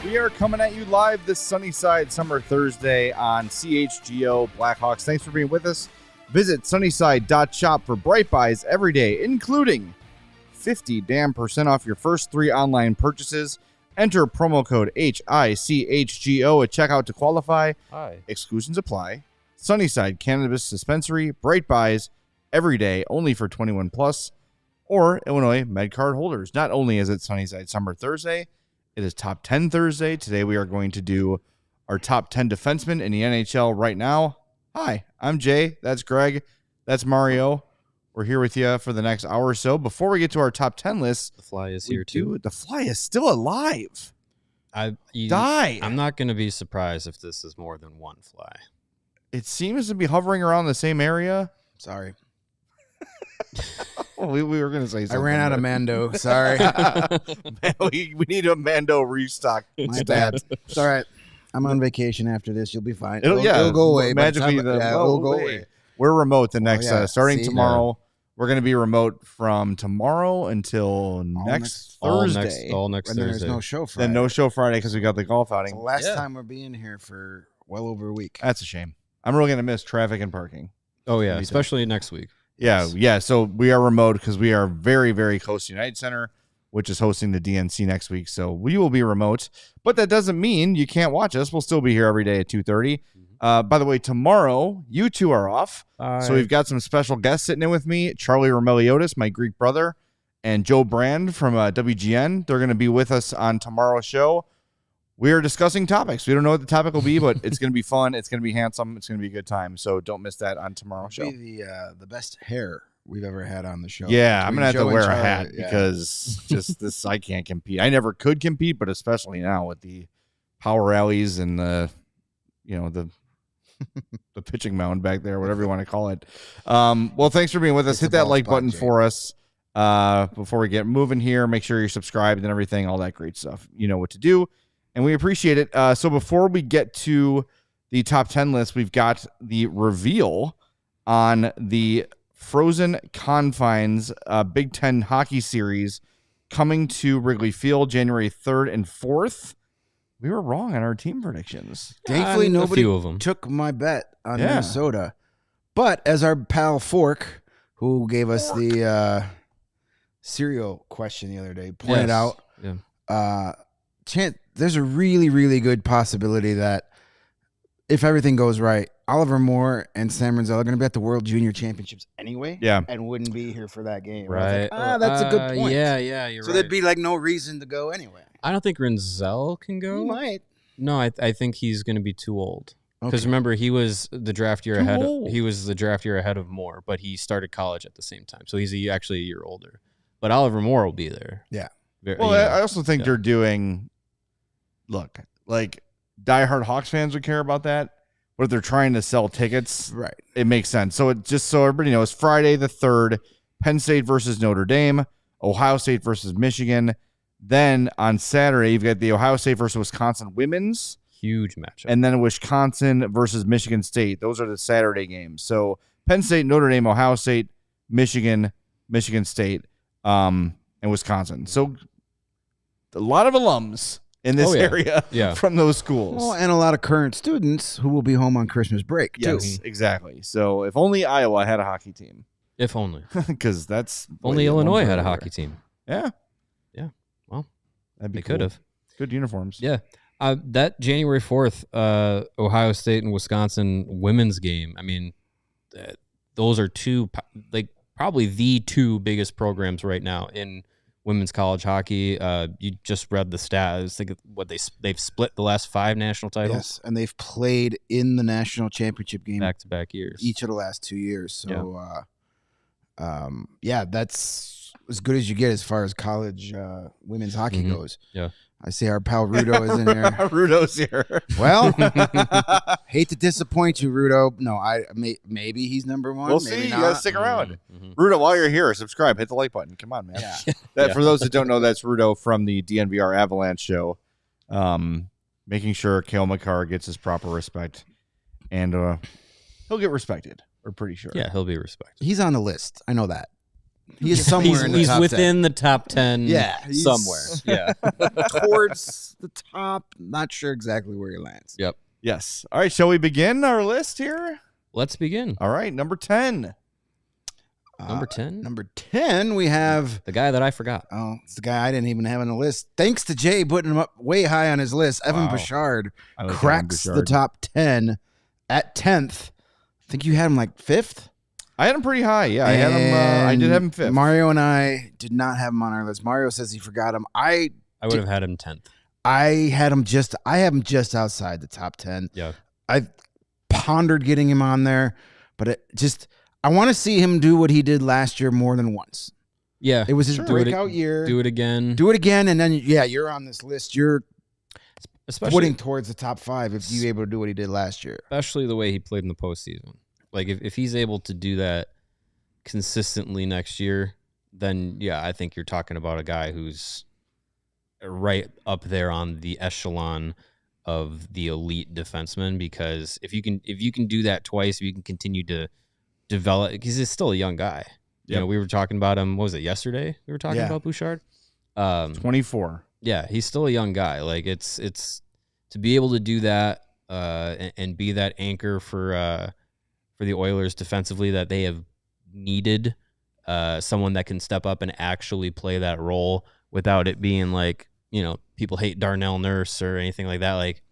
We are coming at you live this Sunnyside Summer Thursday on CHGO Blackhawks. Thanks for being with us. Visit sunnyside.shop for bright buys every day, including 50% off your first 3 online purchases. Enter promo code HICHGO at checkout to qualify. Exclusions apply. Sunnyside Cannabis Dispensary, bright buys every day, only for 21 plus or Illinois MedCard holders. Not only is it Sunnyside Summer Thursday, it is Top 10 Thursday. Today we are going to do our top 10 defensemen in the NHL right now. Hi, I'm Jay. That's Greg. That's Mario. We're here with you for the next hour or so. Before we get to our top 10 list, the Fly is here too. The Fly is still alive. I'm not going to be surprised if this is more than one Fly. It seems to be hovering around the same area. Sorry. we were going to say something. I ran out of Mando. Sorry. we need a Mando restock. My bad. It's all right. I'm on vacation after this. You'll be fine. It'll go away. Magically, it'll go away. We're remote the next, starting tomorrow. We're going to be remote from tomorrow until next Thursday. All next Thursday. There's no show Friday. Then no show Friday because we got the golf outing. It's the last time we're being here for well over a week. That's a shame. I'm really going to miss traffic and parking. Oh, yeah, especially next week. Yeah. So we are remote because we are very, very close to United Center, which is hosting the DNC next week. So we will be remote, but that doesn't mean you can't watch us. We'll still be here every day at 2:30. By the way, tomorrow, you two are off. So we've got some special guests sitting in with me, Charlie Romeliotis, my Greek brother, and Joe Brand from WGN. They're going to be with us on tomorrow's show. We are discussing topics. We don't know what the topic will be, but it's going to be fun. It's going to be handsome. It's going to be a good time. So don't miss that on tomorrow's show. It'll be the best hair we've ever had on the show. Yeah, I'm going to have to wear a hat because just this, I can't compete. I never could compete, but especially now with the power alleys and the pitching mound back there, whatever you want to call it. Well, thanks for being with us. Hit that like button for us before we get moving here. Make sure you're subscribed and everything, all that great stuff. You know what to do, and we appreciate it. So before we get to the top 10 list, we've got the reveal on the Frozen Confines Big Ten Hockey Series coming to Wrigley Field January 3rd and 4th. We were wrong on our team predictions. Thankfully, nobody took my bet on Minnesota. But as our pal Fork, who gave us the cereal question the other day, pointed out, there's a really, really good possibility that if everything goes right, Oliver Moore and Sam Renzel are going to be at the World Junior Championships anyway, and wouldn't be here for that game. Right. That's a good point. Yeah, you're right. So there'd be like no reason to go anyway. I don't think Renzel can go. He might. No, I think he's going to be too old. Because remember, he was the draft year ahead. He was the draft year ahead of Moore, but he started college at the same time, so he's actually a year older. But Oliver Moore will be there. Yeah. I also think they're doing. Look, like diehard Hawks fans would care about that, but if they're trying to sell tickets, right, it makes sense. So it just so everybody knows, Friday the 3rd, Penn State versus Notre Dame, Ohio State versus Michigan. Then on Saturday, you've got the Ohio State versus Wisconsin women's. Huge matchup. And then Wisconsin versus Michigan State. Those are the Saturday games. So Penn State, Notre Dame, Ohio State, Michigan, Michigan State, and Wisconsin. So a lot of alums in this area from those schools. Well, and a lot of current students who will be home on Christmas break, too. Yes, exactly. So if only Iowa had a hockey team. If only. Because that's... Only Illinois had a hockey team. Yeah. Well, they could have. Good uniforms. Yeah. That January 4th, Ohio State and Wisconsin women's game, I mean, those are probably the two biggest programs right now in women's college hockey. You just read the stats. Think of what they've split the last 5 national titles. Yes, and they've played in the national championship game back-to-back years. Each of the last 2 years. So, that's as good as you get as far as college women's hockey goes. Yeah. I see our pal Rudo is in there. Rudo's here. Well, hate to disappoint you, Rudo. No, maybe he's number one. We'll maybe see. Not. You got to stick around. Rudo, while you're here, subscribe. Hit the like button. Come on, man. Yeah. For those that don't know, that's Rudo from the DNVR Avalanche show. Making sure Cale Makar gets his proper respect. And he'll get respected. We're pretty sure. Yeah, he'll be respected. He's on the list. I know that. He's somewhere in the he's top within 10. the top 10 he's somewhere. Yeah. Towards the top. Not sure exactly where he lands. Yep. Yes. All right. Shall we begin our list here? Let's begin. All right. Number 10. Number 10? Number 10, we have... The guy that I forgot. Oh, it's the guy I didn't even have on the list. Thanks to Jay putting him up way high on his list. Evan Bouchard cracks the top 10 at 10th. I think you had him like 5th? I had him pretty high. Yeah, I had him. I did have him 5th. Mario and I did not have him on our list. Mario says he forgot him. I would have had him 10th. I have him just outside the top 10. Yeah. I've pondered getting him on there, but I want to see him do what he did last year more than once. Yeah. It was his breakout year. Do it again. And then, you're on this list. You're footing towards the top 5 if you're able to do what he did last year. Especially the way he played in the postseason. Like, if he's able to do that consistently next year, then, yeah, I think you're talking about a guy who's right up there on the echelon of the elite defenseman, because if you can do that twice, if you can continue to develop, because he's still a young guy. You know, we were talking about him, what was it, yesterday? We were talking about Bouchard. 24. Yeah, he's still a young guy. Like, it's to be able to do that and be that anchor for the Oilers defensively that they have needed, someone that can step up and actually play that role without it being like, people hate Darnell Nurse or anything like that. Like,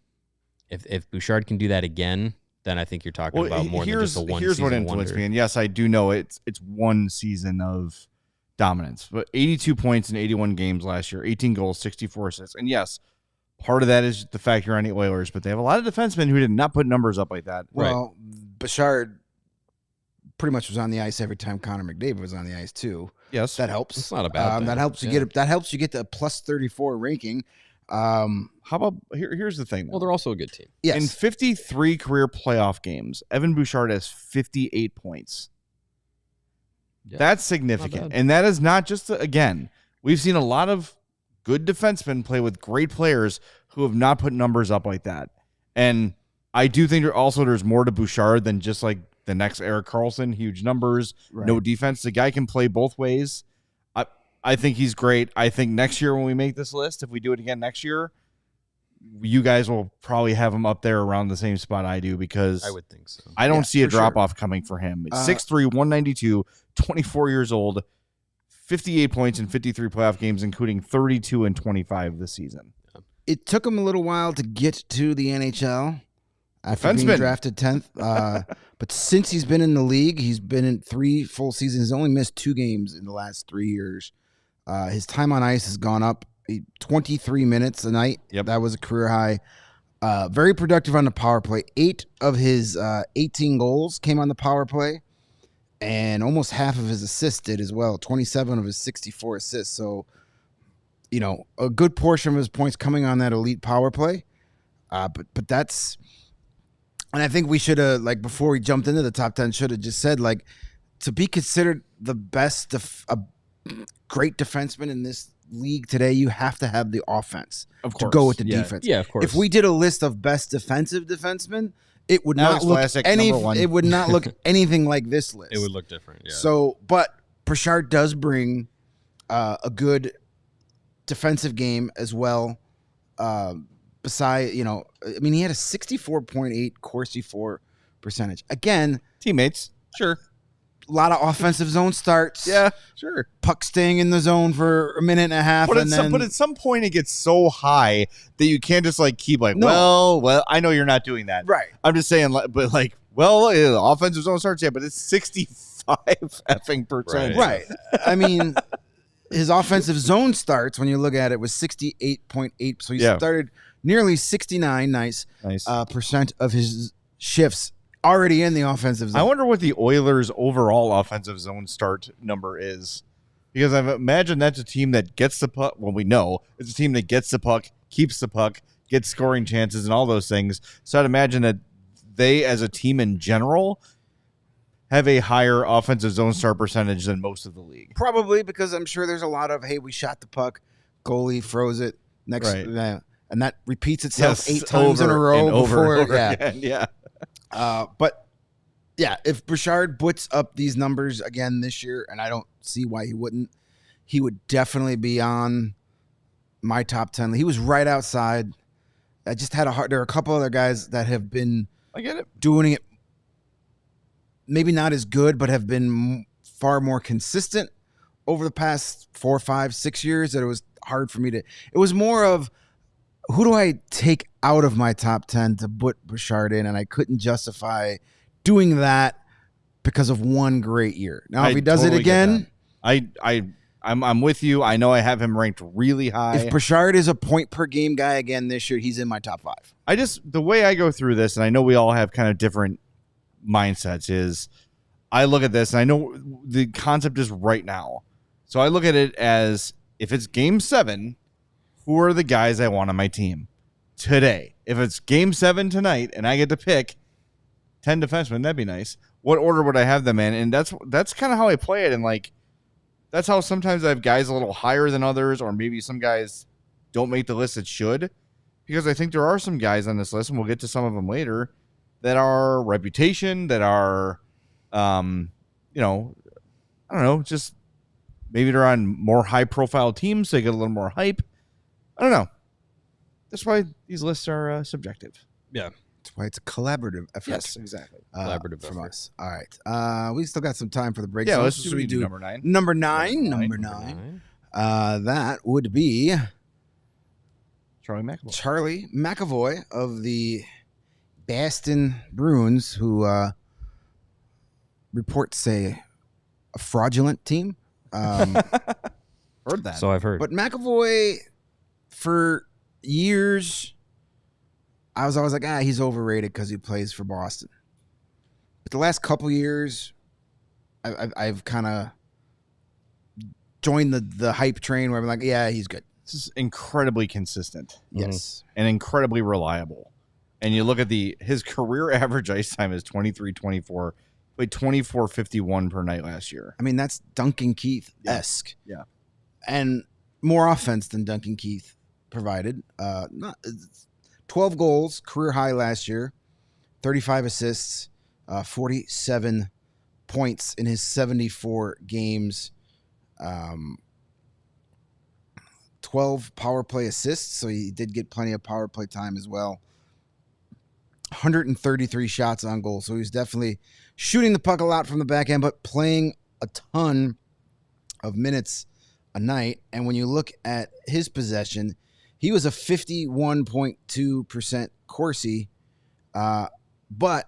if Bouchard can do that again, then I think you're talking about more than just a one. Here's what influenced me, and yes, I do know it's one season of dominance, but 82 points in 81 games last year, 18 goals, 64 assists, and yes, part of that is the fact you're on the Oilers, but they have a lot of defensemen who did not put numbers up like that. Well, Bouchard pretty much was on the ice every time Connor McDavid was on the ice too. Yes, that helps. It's not a bad thing. That helps you get that helps you get the plus 34 ranking. How about here's the thing, though. Well, they're also a good team. Yes. In 53 career playoff games, Evan Bouchard has 58 points. Yeah, that's significant. And that is not just, again, we've seen a lot of good defensemen play with great players who have not put numbers up like that. And I do think there's more to Bouchard than just like the next Erik Karlsson, huge numbers, no defense. The guy can play both ways. I think he's great. I think next year when we make this list, if we do it again next year, you guys will probably have him up there around the same spot I do, because I would think so. I don't see a drop-off coming for him. It's 6'3", 192, 24 years old, 58 points in 53 playoff games, including 32 and 25 this season. It took him a little while to get to the NHL after being drafted 10th. But since he's been in the league, he's been in 3 full seasons. He's only missed 2 games in the last 3 years. His time on ice has gone up 23 minutes a night. Yep. That was a career high. Very productive on the power play. 8 of his 18 goals came on the power play, and almost half of his assists did as well. 27 of his 64 assists. So, a good portion of his points coming on that elite power play. But that's, and I think we should have, like, before we jumped into the top 10, should have just said, like, to be considered the best, a great defenseman in this league today, you have to have the offense to go with the defense. Yeah, of course. If we did a list of best defensive defensemen, it would not look it would not look anything like this list. It would look different. Yeah. So, but Bouchard does bring a good defensive game as well. Beside, he had a 64.8 Corsi for percentage. Again, teammates, sure. A lot of offensive zone starts. Yeah, sure. Puck staying in the zone for a minute and a half. But at some point it gets so high that you can't just keep well, I know you're not doing that. Right. I'm just saying, but offensive zone starts, but it's 65 effing percent. Right. I mean, his offensive zone starts, when you look at it, was 68.8. So he started nearly 69 percent of his shifts already in the offensive zone. I wonder what the Oilers' overall offensive zone start number is, because I imagine that's a team that gets the puck. Well, we know it's a team that gets the puck, keeps the puck, gets scoring chances, and all those things. So I'd imagine that they, as a team in general, have a higher offensive zone start percentage than most of the league. Probably because I'm sure there's a lot of, hey, we shot the puck, goalie froze it, and that repeats itself 8 times in a row over again. Yeah. But yeah, if Bouchard puts up these numbers again this year, and I don't see why he wouldn't. He would definitely be on my top 10. He was right outside. I just had a hard. There are a couple other guys that have been I get it. doing it maybe not as good, but have been far more consistent over the past 4, 5, 6 years that it was hard for me to. It was more of who do I take out of my top 10 to put Bouchard in, and I couldn't justify doing that because of one great year. Now, if he does it again, I'm with you. I know I have him ranked really high. if Bouchard is a point per game guy again this year, he's in my top 5. The way I go through this, and I know we all have kind of different mindsets, is I look at this and I know the concept is right now. So I look at it as if it's game 7, who are the guys I want on my team today? If it's game 7 tonight and I get to pick 10 defensemen, that'd be nice. What order would I have them in? And that's kind of how I play it. And like, that's how sometimes I have guys a little higher than others, or maybe some guys don't make the list that should, because I think there are some guys on this list, and we'll get to some of them later, that are reputation, that are, I don't know, just maybe they're on more high-profile teams, so they get a little more hype. I don't know. That's why these lists are subjective. Yeah. That's why it's a collaborative effort. Yes, exactly. Collaborative from effort. us. All right. We still got some time for the break. Yeah, So let's what just should we do number 9. Number nine. That would be Charlie McAvoy. Charlie McAvoy of the Boston Bruins, who reports say a fraudulent team. Heard that. So I've heard. But McAvoy, for years, I was always like, he's overrated because he plays for Boston. But the last couple years, I've kind of joined the hype train where I'm like, yeah, he's good. This is incredibly consistent. Yes. And incredibly reliable. And you look at his career average ice time is 23-24. Played 24.51 per night last year. I mean, that's Duncan Keith-esque. Yeah. And more offense than Duncan Keith provided. 12 goals, career high last year, 35 assists, 47 points in his 74 games, 12 power play assists, so he did get plenty of power play time as well. 133 shots on goal, so he's definitely shooting the puck a lot from the back end, but playing a ton of minutes a night. And when you look at his possession, he was a 51.2% Corsi, but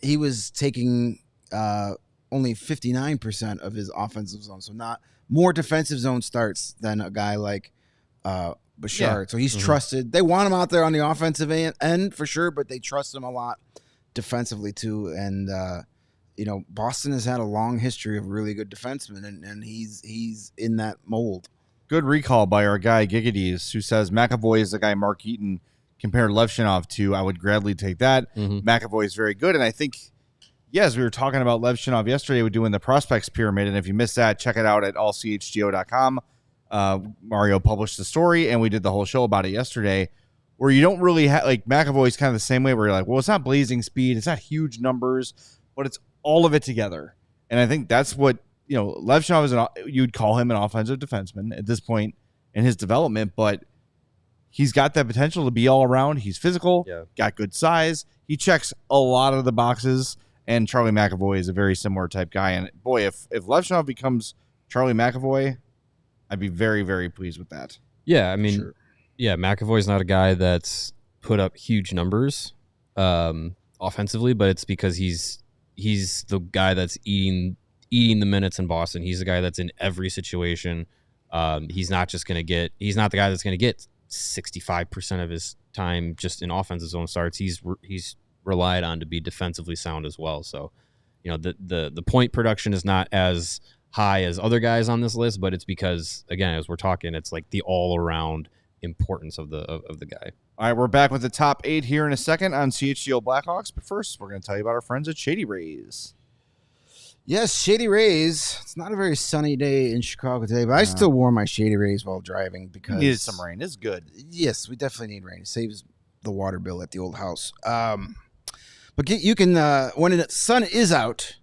he was taking only 59% of his offensive zone, so not more defensive zone starts than a guy like Bouchard. Yeah. So he's trusted. They want him out there on the offensive end for sure, but they trust him a lot defensively too. And Boston has had a long history of really good defensemen, and he's in that mold. Good recall by our guy Gigadees, who says McAvoy is the guy Mark Eaton compared Levchinov to. I would gladly take that. McAvoy is very good, and I think, yes, we were talking about Levchinov yesterday. We're doing the prospects pyramid, and if you missed that, check it out at allchgo.com. Mario published the story, and we did the whole show about it yesterday, where you don't really have, like, McAvoy's kind of the same way, where you're like, well, it's not blazing speed, it's not huge numbers, but it's all of it together. And I think that's what, Levchinov is you'd call him an offensive defenseman at this point in his development, but he's got that potential to be all around. He's physical, got good size. He checks a lot of the boxes, and Charlie McAvoy is a very similar type guy. And boy, if Levchinov becomes Charlie McAvoy, I'd be very, very pleased with that. Yeah, I mean, McAvoy's not a guy that's put up huge numbers offensively, but it's because he's the guy that's eating the minutes in Boston. He's the guy that's in every situation. He's not the guy that's going to get 65% of his time just in offensive zone starts. He's relied on to be defensively sound as well. So, the point production is not as high as other guys on this list, but it's because, again, as we're talking, it's like the all-around importance of the guy. All right, we're back with the top 8 here in a second on CHGO Blackhawks, but first we're going to tell you about our friends at Shady Rays. Yes, Shady Rays. It's not a very sunny day in Chicago today, but I still wore my Shady Rays while driving because we needed some rain. It's good. Yes, we definitely need rain. It saves the water bill at the old house. But you can when the sun is out,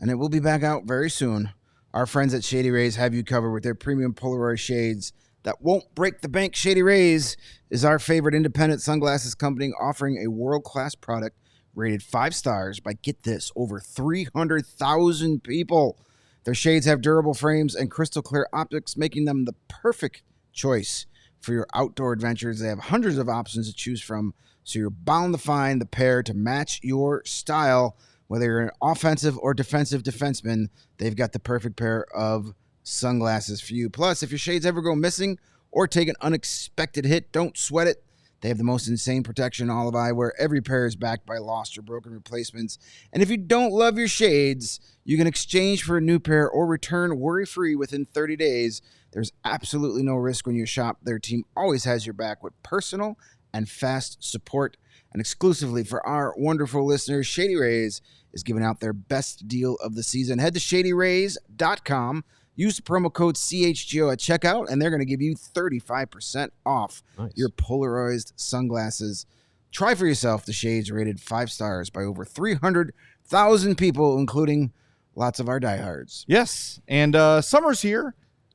and it will be back out very soon. Our friends at Shady Rays have you covered with their premium Polaroid shades that won't break the bank. Shady Rays is our favorite independent sunglasses company, offering a world-class product rated 5 stars by, get this, over 300,000 people. Their shades have durable frames and crystal clear optics, making them the perfect choice for your outdoor adventures. They have hundreds of options to choose from, so you're bound to find the pair to match your style. Whether you're an offensive or defensive defenseman, they've got the perfect pair of sunglasses for you. Plus, if your shades ever go missing or take an unexpected hit, don't sweat it. They have the most insane protection in all of eyewear. Every pair is backed by lost or broken replacements. And if you don't love your shades, you can exchange for a new pair or return worry-free within 30 days. There's absolutely no risk when you shop. Their team always has your back with personal and fast support. And exclusively for our wonderful listeners, Shady Rays is giving out their best deal of the season. Head to shadyrays.com. Use the promo code CHGO at checkout, and they're going to give you 35% off your polarized sunglasses. Try for yourself the shades rated 5 stars by over 300,000 people, including lots of our diehards. Yes, and summer's here,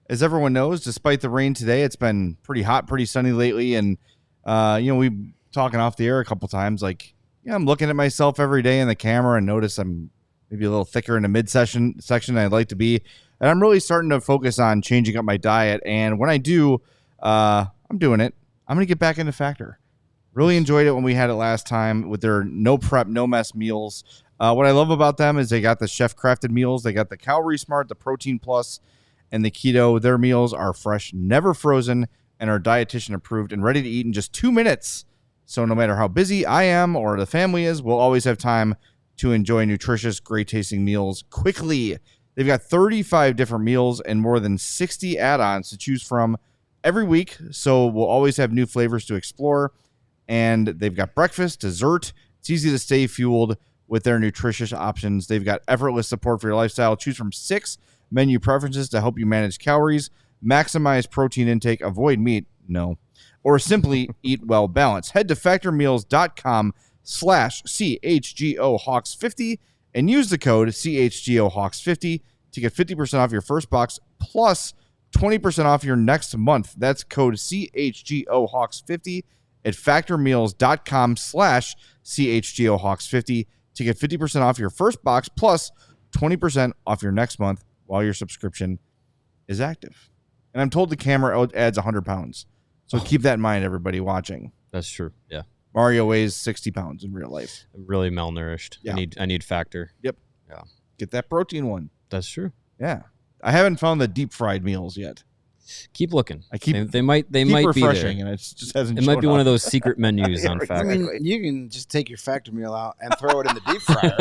as everyone knows. Despite the rain today, it's been pretty hot, pretty sunny lately, and we've talking off the air a couple times. I'm looking at myself every day in the camera and notice I'm maybe a little thicker in the midsection section I'd like to be. And I'm really starting to focus on changing up my diet. And when I do, I'm doing it. I'm going to get back into Factor. Really enjoyed it when we had it last time with their no prep, no mess meals. What I love about them is they got the chef crafted meals. They got the Calorie Smart, the Protein Plus, and the Keto. Their meals are fresh, never frozen, and are dietitian approved and ready to eat in just 2 minutes. So no matter how busy I am or the family is, we'll always have time to enjoy nutritious, great tasting meals quickly. They've got 35 different meals and more than 60 add-ons to choose from every week, so we'll always have new flavors to explore. And they've got breakfast, dessert. It's easy to stay fueled with their nutritious options. They've got effortless support for your lifestyle. Choose from 6 menu preferences to help you manage calories, maximize protein intake, avoid meat, or simply eat well balanced. Head to factormeals.com/CHGOHawks50 and use the code CHGOHawks50 to get 50% off your first box plus 20% off your next month. That's code CHGOHawks50 at factormeals.com/CHGOHawks50 to get 50% off your first box plus 20% off your next month while your subscription is active. And I'm told the camera adds 100 pounds. So keep that in mind, everybody watching. That's true. Yeah. Mario weighs 60 pounds in real life. I'm really malnourished. Yeah. I need Factor. Yep. Yeah. Get that protein one. That's true. Yeah. I haven't found the deep fried meals yet. Keep looking. They might be refreshing, there. and it just hasn't. It might be up. one of those secret menus on Factor. I mean, you can just take your Factor meal out and throw it in the deep fryer.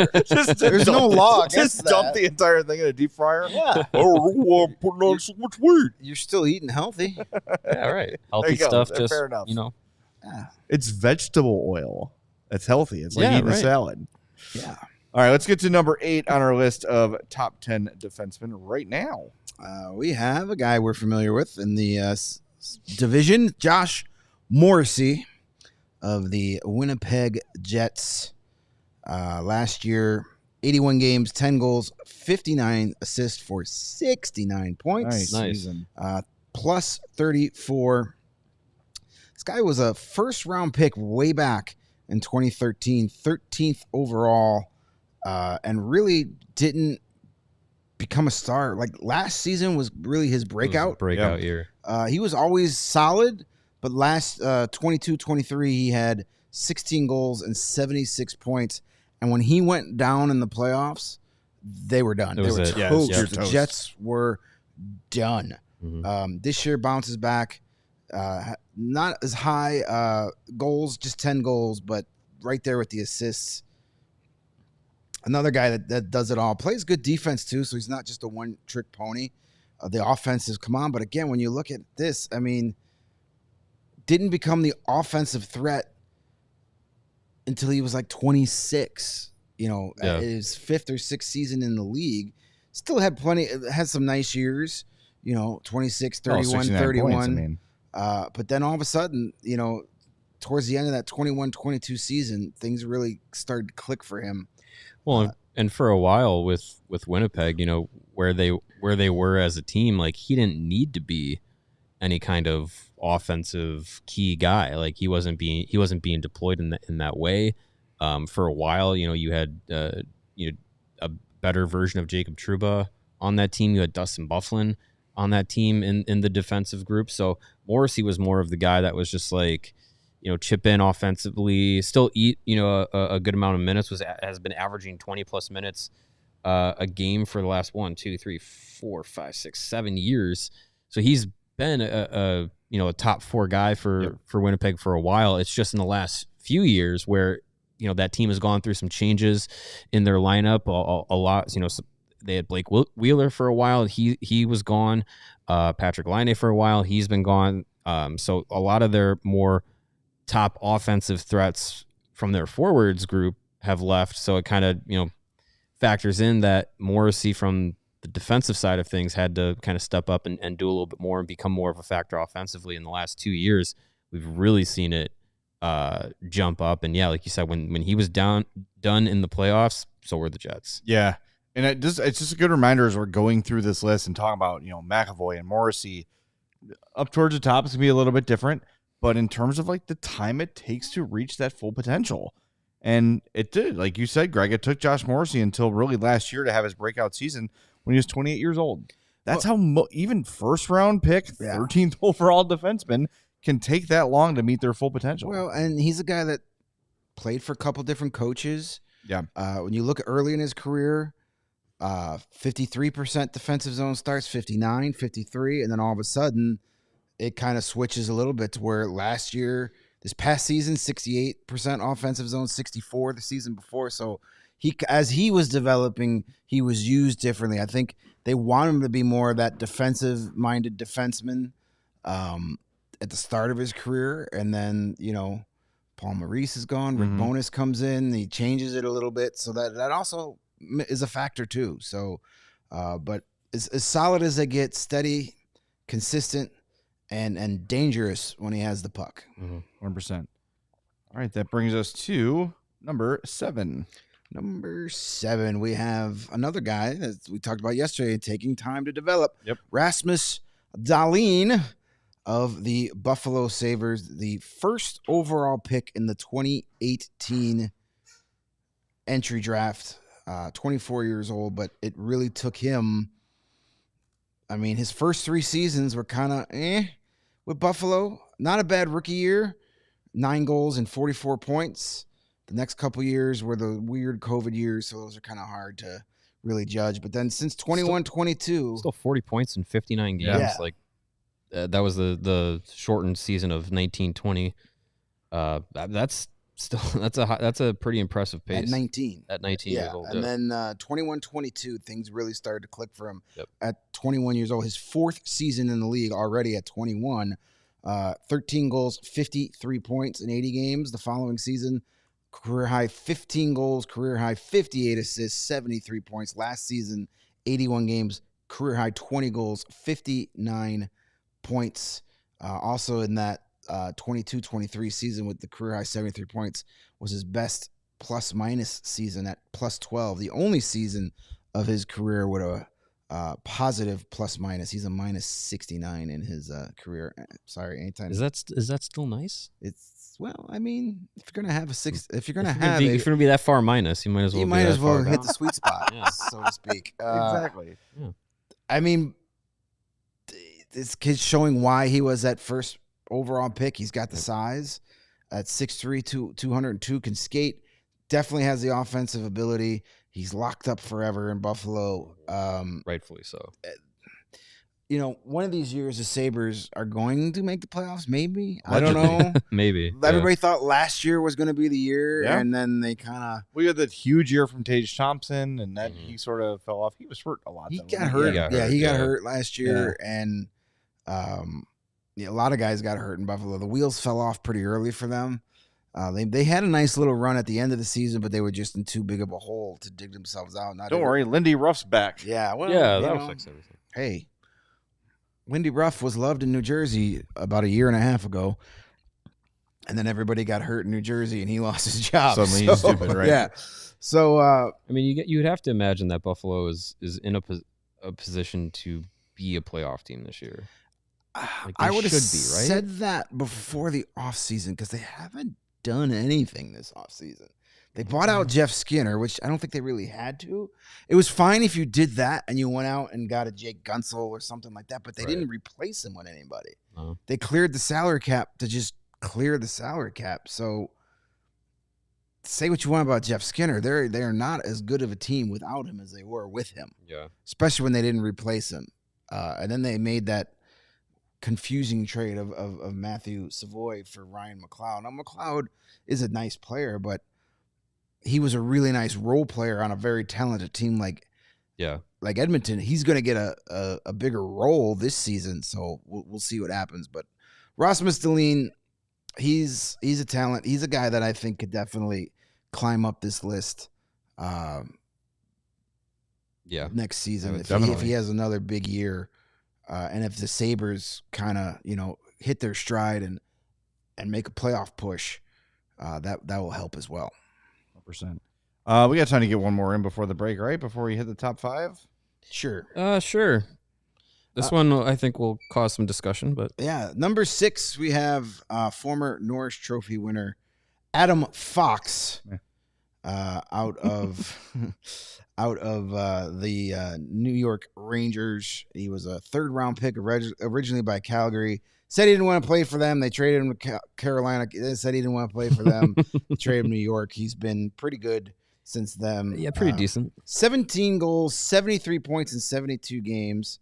There's no law against Just dump that. the entire thing in a deep fryer. Yeah. Oh, I'm putting on so much weight. You're still eating healthy. Yeah, right. There Healthy you go. stuff. Fair Just enough. Yeah. It's vegetable oil. That's healthy. It's like eating a salad. Yeah. All right, let's get to number 8 on our list of top 10 defensemen right now. We have a guy we're familiar with in the division, Josh Morrissey of the Winnipeg Jets. Last year, 81 games, 10 goals, 59 assists for 69 points. Nice. Season. Plus 34. This guy was a first-round pick way back in 2013, 13th overall, and really didn't become a star. Like last season was really his breakout year. He was always solid, but last 22-23 he had 16 goals and 76 points. And when he went down in the playoffs, they were done. They were toast. The Jets were done. Mm-hmm. This year bounces back. Not as high goals, just 10 goals, but right there with the assists. Another guy that does it all. Plays good defense, too, so he's not just a one-trick pony. The offense has come on. But, again, when you look at this, I mean, didn't become the offensive threat until he was like 26, his 5th or 6th season in the league. Still had some nice years, 26, 31, 31. Points, but then all of a sudden, towards the end of that 21-22 season, things really started to click for him. Well, and for a while with Winnipeg, where they where they were as a team, like he didn't need to be any kind of offensive key guy. Like he wasn't being deployed in that way. For a while, you had a better version of Jacob Trouba on that team. You had Dustin Byfuglien on that team in the defensive group. So Morrissey was more of the guy that was just like, chip in offensively, still eat, a good amount of minutes, has been averaging 20 plus minutes a game for the last 1, 2, 3, 4, 5, 6, 7 years. So he's been a top 4 guy for Winnipeg for a while. It's just in the last few years where, that team has gone through some changes in their lineup a lot. They had Blake Wheeler for a while. He was gone. Patrick Laine for a while. He's been gone. So a lot of their more top offensive threats from their forwards group have left. So it kind of, factors in that Morrissey from the defensive side of things had to kind of step up and do a little bit more and become more of a factor offensively. In the last 2 years, we've really seen it jump up. And yeah, like you said, when he was done in the playoffs, so were the Jets. Yeah. And it's just a good reminder as we're going through this list and talking about, McAvoy and Morrissey up towards the top. It's going to be a little bit different, but in terms of like the time it takes to reach that full potential. And it did, like you said, Greg, it took Josh Morrissey until really last year to have his breakout season when he was 28 years old. That's how even first round pick, 13th overall defenseman can take that long to meet their full potential. Well, and he's a guy that played for a couple different coaches. Yeah. When you look early in his career, 53% defensive zone starts, 59, 53, and then all of a sudden it kind of switches a little bit to where this past season, 68% offensive zone, 64 the season before. So as he was developing, he was used differently. I think they want him to be more of that defensive-minded defenseman at the start of his career, and then Paul Maurice is gone. Rick Bowness comes in, he changes it a little bit, so that also is a factor too. So, but as solid as they get, steady, consistent, and dangerous when he has the puck. 100%. All right, that brings us to number 7. Number 7, we have another guy that we talked about yesterday, taking time to develop. Yep. Rasmus Dahlin of the Buffalo Sabres, the first overall pick in the 2018 entry draft. 24 years old, but it really took him. I mean, his first 3 seasons were kind of with Buffalo. Not a bad rookie year, 9 goals and 44 points. The next couple years were the weird COVID years, so those are kind of hard to really judge. But then since 21-22, still 40 points in 59 games. Yeah. Like that was the shortened season of 1920. That's a pretty impressive pace. At 19 years old. And then 21-22, things really started to click for him. Yep. At 21 years old, his 4th season in the league already at 21. 13 goals, 53 points in 80 games. The following season, career high 15 goals, career high 58 assists, 73 points. Last season, 81 games, career high 20 goals, 59 points. Also in that 22-23 season with the career high 73 points was his best plus-minus season at plus 12. The only season of his career with a positive plus-minus. He's a minus 69 in his career. Sorry, anytime. Is that still nice? Well, I mean, if you're gonna have if you're gonna be that far minus, you might as well. Hit the sweet spot, so to speak. Exactly. Yeah. I mean, this kid's showing why he was that first overall pick. He's got the size at 6'3", 202, can skate. Definitely has the offensive ability. He's locked up forever in Buffalo. Rightfully so. One of these years the Sabres are going to make the playoffs. Maybe. I don't know. Maybe. Everybody thought last year was going to be the year, and then they kind of. We had that huge year from Tage Thompson, and then he sort of fell off. He was hurt a lot. He got hurt. He got hurt last year, and a lot of guys got hurt in Buffalo. The wheels fell off pretty early for them. They had a nice little run at the end of the season, but they were just in too big of a hole to dig themselves out. Don't worry, Lindy Ruff's back. Yeah, well, that'll fix everything. Hey, Lindy Ruff was loved in New Jersey about a year and a half ago, and then everybody got hurt in New Jersey, and he lost his job. Suddenly he's stupid, right? Yeah. So, I mean, you would have to imagine that Buffalo is in a position to be a playoff team this year. Like I they would have should be, right? said that before the offseason because they haven't done anything this offseason. They bought out Jeff Skinner, which I don't think they really had to. It was fine if you did that and you went out and got a Jake Gunsel or something like that, but they didn't replace him with anybody. No. They cleared the salary cap to just clear the salary cap. So say what you want about Jeff Skinner. They are not as good of a team without him as they were with him. Yeah. Especially when they didn't replace him. And then they made that confusing trade of Matthew Savoy for Ryan McLeod. Now, McLeod is a nice player, but he was a really nice role player on a very talented team like Edmonton. He's going to get a bigger role this season, so we'll see what happens. But Rasmus Dahlin, he's a talent. He's a guy that I think could definitely climb up this list next season if he has another big year. And if the Sabres kind of, hit their stride and make a playoff push, that will help as well. 100%. We got time to get one more in before the break, right? Before we hit the top 5? Sure. Sure. This one I think will cause some discussion, but yeah. Number 6, we have former Norris Trophy winner Adam Fox out of the New York Rangers. He was a 3rd-round pick originally by Calgary. Said he didn't want to play for them. They traded him to Carolina. They said he didn't want to play for them. They traded him to New York. He's been pretty good since then. Yeah, pretty decent. 17 goals, 73 points in 72 games.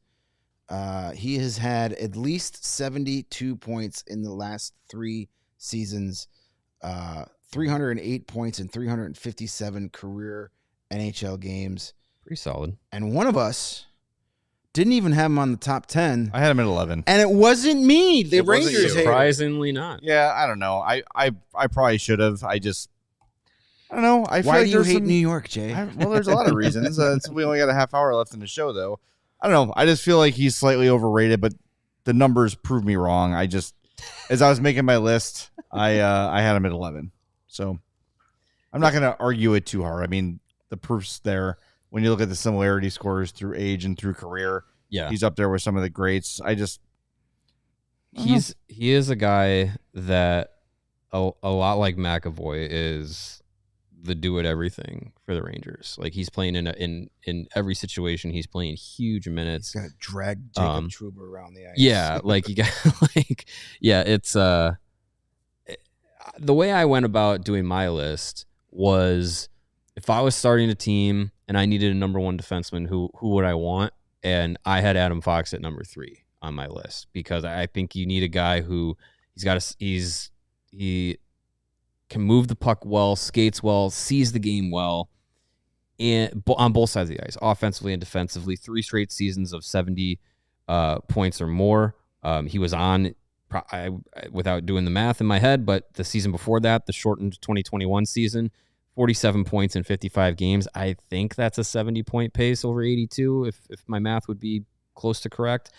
He has had at least 72 points in the last 3 seasons. 308 points in 357 career NHL games. Pretty solid. And one of us didn't even have him on the top 10. I had him at 11. And it wasn't me. The Rangers hated. Surprisingly not. Yeah, I don't know. I probably should have. I don't know. I feel Why like do you there's hate some, New York, Jay? Well, there's a lot of reasons. We only got a half hour left in the show, though. I don't know. I just feel like he's slightly overrated, but the numbers prove me wrong. As I was making my list, I had him at 11. So I'm not going to argue it too hard. I mean, the proof's there. When you look at the similarity scores through age and through career, he's up there with some of the greats. He is a guy that a lot like McAvoy is the do it everything for the Rangers. Like he's playing in every situation. He's playing huge minutes. He's got to drag Jacob Trouba around the ice. Yeah, like you got it's the way I went about doing my list was if I was starting a team and I needed a number 1 defenseman, who would I want? And I had Adam Fox at number 3 on my list because I think you need a guy who he can move the puck well, skates well, sees the game well, and on both sides of the ice, offensively and defensively. 3 straight seasons of 70 points or more. He was on, without doing the math in my head, but the season before that, the shortened 2021 season, 47 points in 55 games. I think that's a 70-point pace over 82, if my math would be close to correct.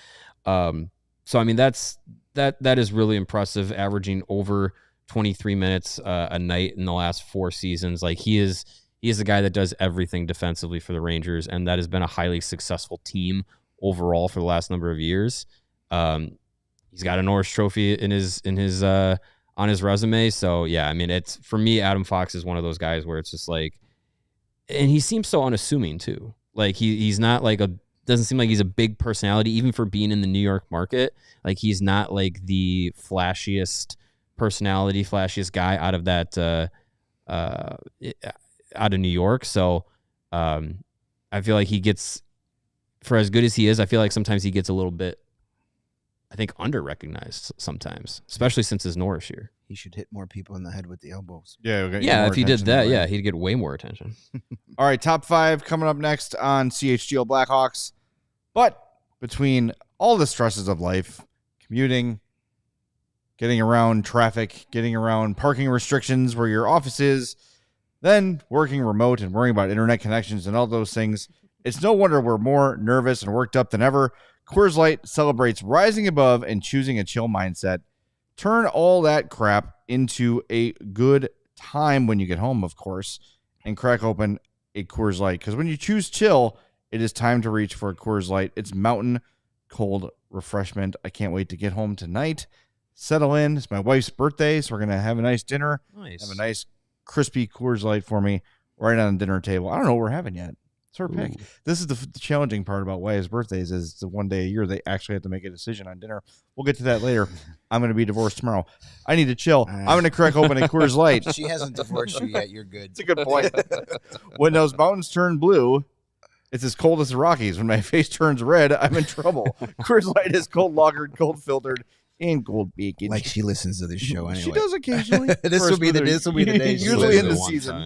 So I mean that is really impressive, averaging over 23 minutes a night in the last 4 seasons. Like he is the guy that does everything defensively for the Rangers, and that has been a highly successful team overall for the last number of years. He's got a Norris Trophy in his on his resume. So yeah, I mean, it's for me, Adam Fox is one of those guys where it's just like, and he seems so unassuming too. Like he's not like doesn't seem like he's a big personality, even for being in the New York market. Like he's not like the flashiest personality, flashiest guy out of that, out of New York. So I feel like he gets, for as good as he is, I feel like sometimes he gets a little bit, I think, under-recognized sometimes, especially since his Norris year. He should hit more people in the head with the elbows. Yeah, if he did that, he'd get way more attention. All right, top 5 coming up next on CHGO Blackhawks. But between all the stresses of life, commuting, getting around traffic, getting around parking restrictions where your office is, then working remote and worrying about internet connections and all those things, it's no wonder we're more nervous and worked up than ever. Coors Light celebrates rising above and choosing a chill mindset. Turn all that crap into a good time when you get home, of course, and crack open a Coors Light. Because when you choose chill, it is time to reach for a Coors Light. It's mountain cold refreshment. I can't wait to get home tonight, settle in. It's my wife's birthday, so we're going to have a nice dinner. Nice. Have a nice crispy Coors Light for me right on the dinner table. I don't know what we're having yet. It's her pick. This is the challenging part about Wyatt's birthdays is the one day a year they actually have to make a decision on dinner. We'll get to that later. I'm going to be divorced tomorrow. I need to chill. I'm going to crack open a Coors Light. She hasn't divorced you yet. You're good. It's a good point. When those mountains turn blue, it's as cold as the Rockies. When my face turns red, I'm in trouble. Coors Light is cold lagered, cold filtered, and cold bacon. Like she listens to this show anyway. She does occasionally. This will be the day. Usually in the season.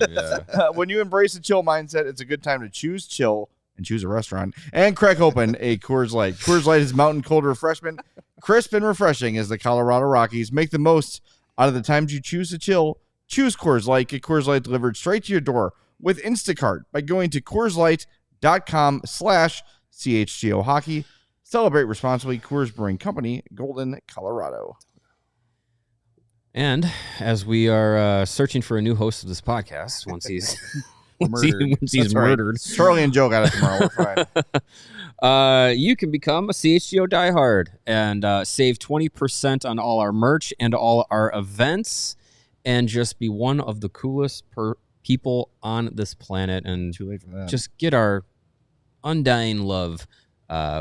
When you embrace the chill mindset, it's a good time to choose chill and choose a restaurant and crack open a Coors Light. Coors Light is mountain cold refreshment, crisp and refreshing as the Colorado Rockies. Make the most out of the times you choose to chill. Choose Coors Light. Get Coors Light delivered straight to your door with Instacart by going to CoorsLight.com/CHGO Hockey. Celebrate responsibly. Coors Brewing Company, Golden, Colorado. And as we are searching for a new host of this podcast, once he's murdered, Charlie and Joe got it tomorrow. We're fine. You can become a CHGO diehard and save 20% on all our merch and all our events, and just be one of the coolest people on this planet. And too late for that. Just get our undying love.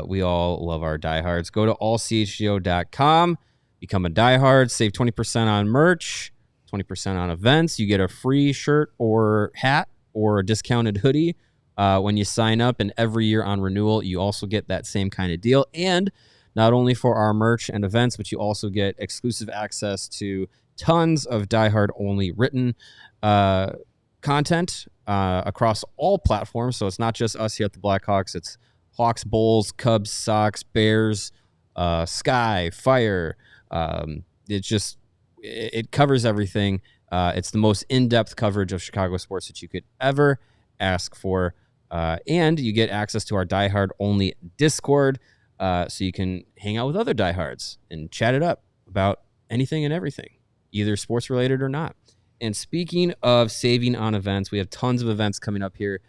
We all love our diehards. Go to allchgo.com, become a diehard, save 20% on merch, 20% on events. You get a free shirt or hat or a discounted hoodie when you sign up. And every year on renewal, you also get that same kind of deal. And not only for our merch and events, but you also get exclusive access to tons of diehard-only written content across all platforms. So it's not just us here at the Blackhawks. It's Hawks, Bulls, Cubs, Sox, Bears, Sky, Fire. It covers everything. It's the most in-depth coverage of Chicago sports that you could ever ask for. And you get access to our diehard-only Discord, so you can hang out with other diehards and chat it up about anything and everything, either sports-related or not. And speaking of saving on events, we have tons of events coming up here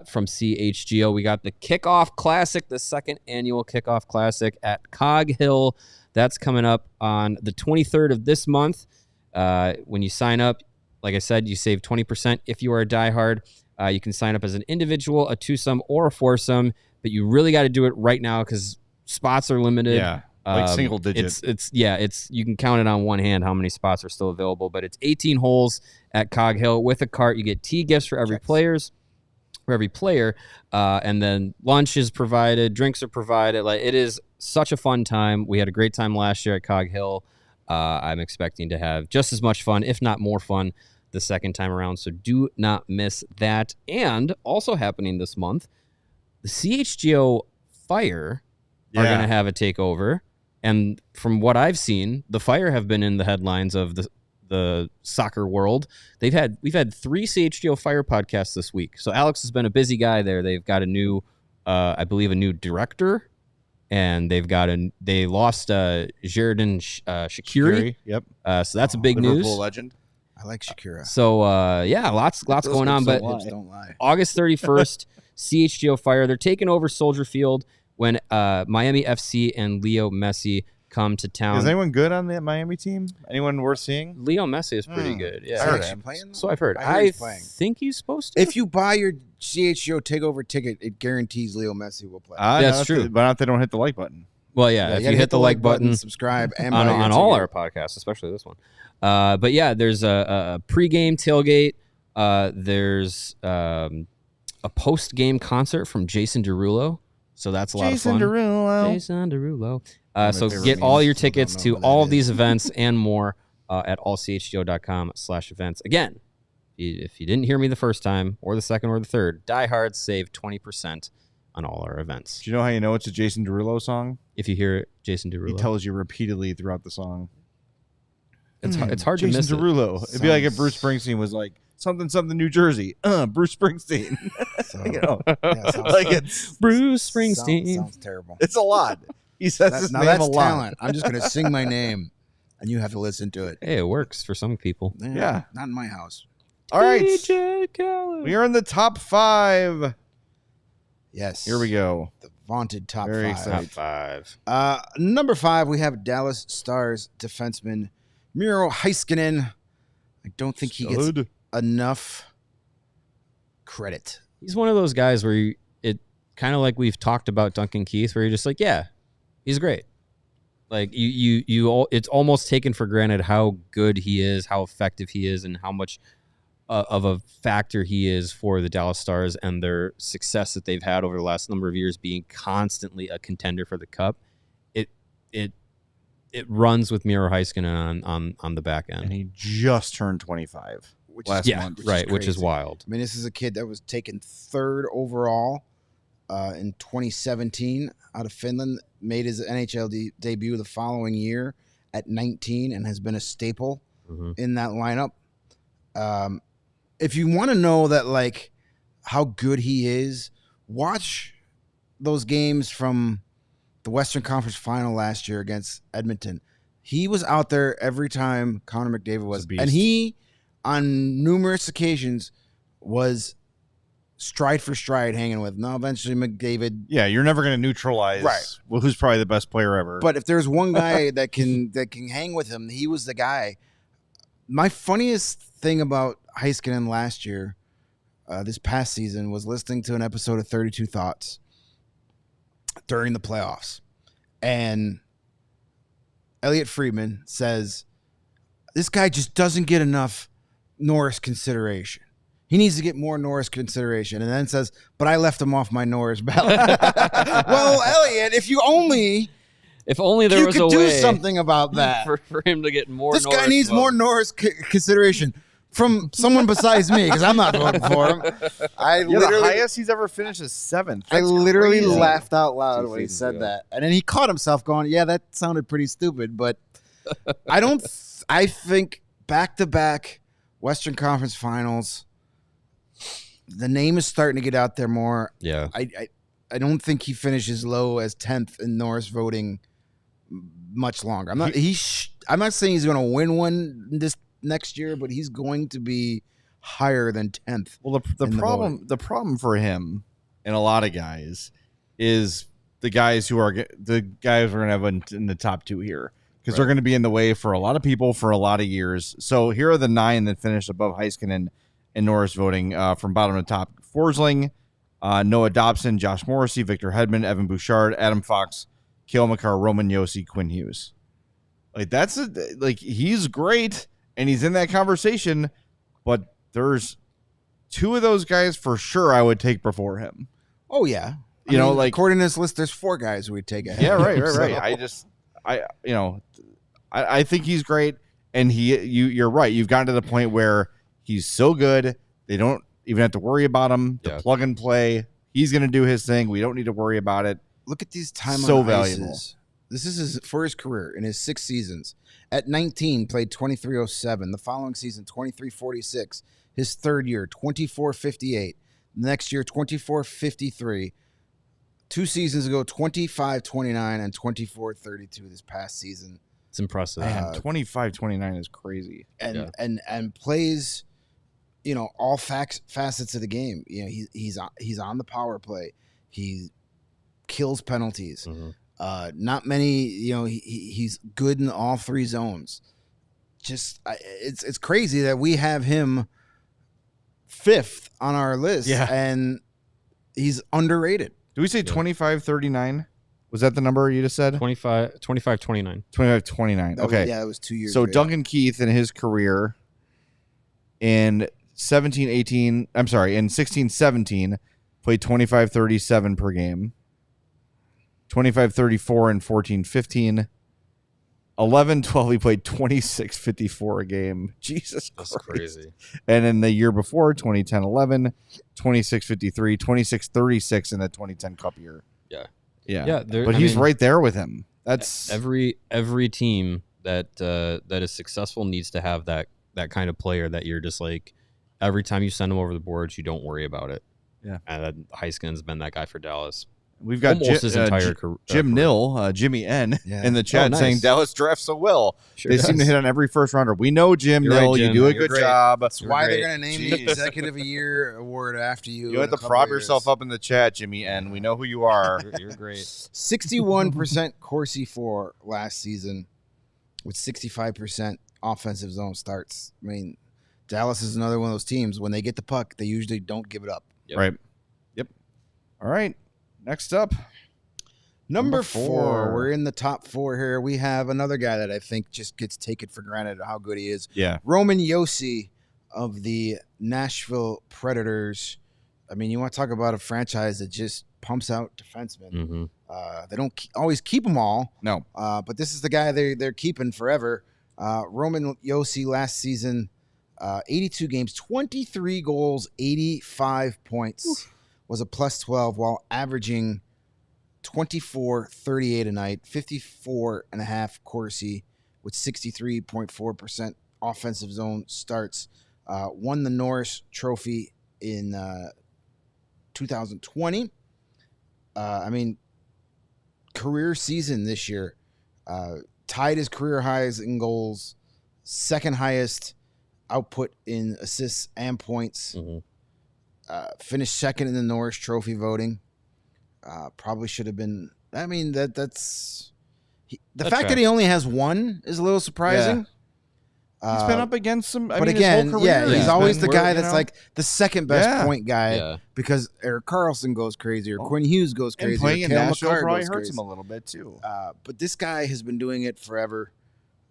from CHGO. We got the Kickoff Classic, the second annual Kickoff Classic at Cog Hill. That's coming up on the 23rd of this month. When you sign up, like I said, you save 20% if you are a diehard. You can sign up as an individual, a twosome, or a foursome, but you really got to do it right now because spots are limited. Yeah, like single digit. It's you can count it on one hand how many spots are still available, but it's 18 holes at Cog Hill with a cart. You get tea gifts for every player, and then lunch is provided, drinks are provided. Like, it is such a fun time. We had a great time last year at Cog Hill. I'm expecting to have just as much fun, if not more fun, the second time around. So do not miss that. And also happening this month, the CHGO Fire are going to have a takeover. And from what I've seen, the Fire have been in the headlines of the soccer world. We've had 3 CHGO Fire podcasts this week. So Alex has been a busy guy there. They've got a new, I believe, a new director, and they lost Sheridan Shaqiri. Yep. So that's a big Liverpool news. legend. I like Shakira. So lots going on. But don't lie. August 31st, CHGO Fire, they're taking over Soldier Field when Miami FC and Leo Messi come to town. Is anyone good on that Miami team? Anyone worth seeing? Leo Messi is pretty good. Yeah, Is he actually playing? so I've heard. I heard he's playing. Think he's supposed to. If you buy your CHGO takeover ticket, it guarantees Leo Messi will play. That's true. But not if they don't hit the like button. Well, yeah, if you hit the like button, subscribe, and on all our podcasts, especially this one. But yeah, there's a pregame tailgate. There's a post-game concert from Jason Derulo. So that's a lot of fun. Jason Derulo. So get all your tickets to all of these events and more at allchgo.com/events. Again, if you didn't hear me the first time or the second or the third, diehards save 20% on all our events. Do you know how you know it's a Jason Derulo song? If you hear Jason Derulo. He tells you repeatedly throughout the song. It's hard to Jason miss Derulo. It'd be like if Bruce Springsteen was like, something, New Jersey. Bruce Springsteen. It's Bruce Springsteen. Sounds terrible. It's a lot. He says his name that's a lot. talent. I'm just going to sing my name, and you have to listen to it. Hey, it works for some people. Yeah. Not in my house. All right. DJ Khaled. We are in the top 5. Yes. Here we go. The vaunted top Very 5. excited. Top 5. Number 5, we have Dallas Stars defenseman Miro Heiskanen. I don't think he gets enough credit. He's one of those guys where it kind of like we've talked about Duncan Keith, where you're just like, yeah, he's great. Like it's almost taken for granted how good he is, how effective he is, and how much of a factor he is for the Dallas Stars and their success that they've had over the last number of years, being constantly a contender for the Cup. It runs with Miro Heiskanen on the back end, And he just turned 25 last month. which is wild. I mean, this is a kid that was taken 3rd overall in 2017 out of Finland, made his NHL debut the following year at 19 and has been a staple in that lineup. If you want to know that, like, how good he is, watch those games from the Western Conference Final last year against Edmonton. He was out there every time Connor McDavid was, and he, on numerous occasions, was stride for stride hanging with. Now, eventually McDavid. Yeah, you're never going to neutralize who's probably the best player ever. But if there's one guy that can hang with him, he was the guy. My funniest thing about Heiskanen last year, this past season, was listening to an episode of 32 Thoughts during the playoffs. And Elliot Friedman says, this guy just doesn't get enough Norris consideration. He needs to get more Norris consideration. And then says, but I left him off my Norris ballot. Well, Elliot, if only there was a way, you could do something about that. For him to get more This Norris guy needs more Norris consideration from someone besides me, because I'm not voting for him. The highest he's ever finished is 7th. I literally laughed out loud 2 when he seasons said ago. that. And then he caught himself going, yeah, that sounded pretty stupid. But I think back-to-back Western Conference Finals, the name is starting to get out there more. Yeah. I don't think he finishes low as 10th in Norris voting much longer. I'm not saying he's going to win one this next year, but he's going to be higher than 10th. Well, the problem for him and a lot of guys is the guys we're going to have in the top 2 here, because they're going to be in the way for a lot of people for a lot of years. So here are the 9 that finished above Heiskanen and Norris voting from bottom to top: Forsling, Noah Dobson, Josh Morrissey, Victor Hedman, Evan Bouchard, Adam Fox, Cale Makar, Roman Josi, Quinn Hughes. Like he's great and he's in that conversation, but there's 2 of those guys for sure I would take before him. Oh yeah, I mean, according to this list, there's 4 guys we'd take ahead. Yeah, right. I think he's great, and you're right. You've gotten to the point where he's so good they don't even have to worry about him. The plug and play. He's going to do his thing. We don't need to worry about it. Look at these time so on valuable. Ices. This is for his career in his 6 seasons. At 19, played 2307. The following season, 2346. His third year, 2458. Next year, 2453. 2 seasons ago, 2529 and 2432 this past season. It's impressive. Man, 25-29 is crazy. And plays, all facets of the game. He's on the power play. He kills penalties. Not many, he's good in all 3 zones. It's crazy that we have him 5th on our list, and he's underrated. Do we say 25-39? Was that the number you just said? 25-29. 25-29. Okay. Yeah, it was 2 years So ago. Duncan Keith in his career in 16-17 played 25-37 per game. 25-34 and 14-15. 11-12 he played 26-54 a game. Jesus Christ. That's crazy. And in the year before, 2010-11, 26-53, 26-36 in the 2010 Cup year. Yeah. But he's right there with him. That's every team that is successful needs to have that kind of player that you're just like, every time you send him over the boards, you don't worry about it. Yeah. And Heiskanen's been that guy for Dallas. We've got almost his entire Jim career. Nill, Jimmy N, in the chat nice. saying Dallas drafts so well. Sure They does. seem to hit on every first rounder. We know Jim You're Nill. right, You Jim. do a You're good great. job. That's why they're going to name the Jeez. Executive of Year award after you. You have to prop yourself up in the chat, Jimmy N. We know who you are. You're great. 61% Corsi for last season with 65% offensive zone starts. I mean, Dallas is another one of those teams. When they get the puck, they usually don't give it up. Yep. Right. Yep. All right. Next up. Number four. 4. We're in the top 4 here. We have another guy that I think just gets taken for granted how good he is. Yeah. Roman Josi of the Nashville Predators. I mean, you want to talk about a franchise that just pumps out defensemen. Mm-hmm. They don't always keep them all. No. But this is the guy they're keeping forever. Roman Josi last season, 82 games, 23 goals, 85 points, was a plus 12 while averaging 24-38 a night, 54.5 Corsi with 63.4% offensive zone starts. Won the Norris Trophy in 2020. I mean, career season this year. Tied his career highs in goals, second highest output in assists and points. Mm-hmm. Finished second in the Norris Trophy voting. Probably should have been. I mean, that's the fact that he only has one is a little surprising. He's been up against some. But his again, whole career, he's always the been guy where, that's like the second best point guy because Eric Carlson goes crazy or Quinn Hughes goes crazy. And playing or in Cale Nashville Makar probably goes hurts crazy. him a little bit too. But this guy has been doing it forever.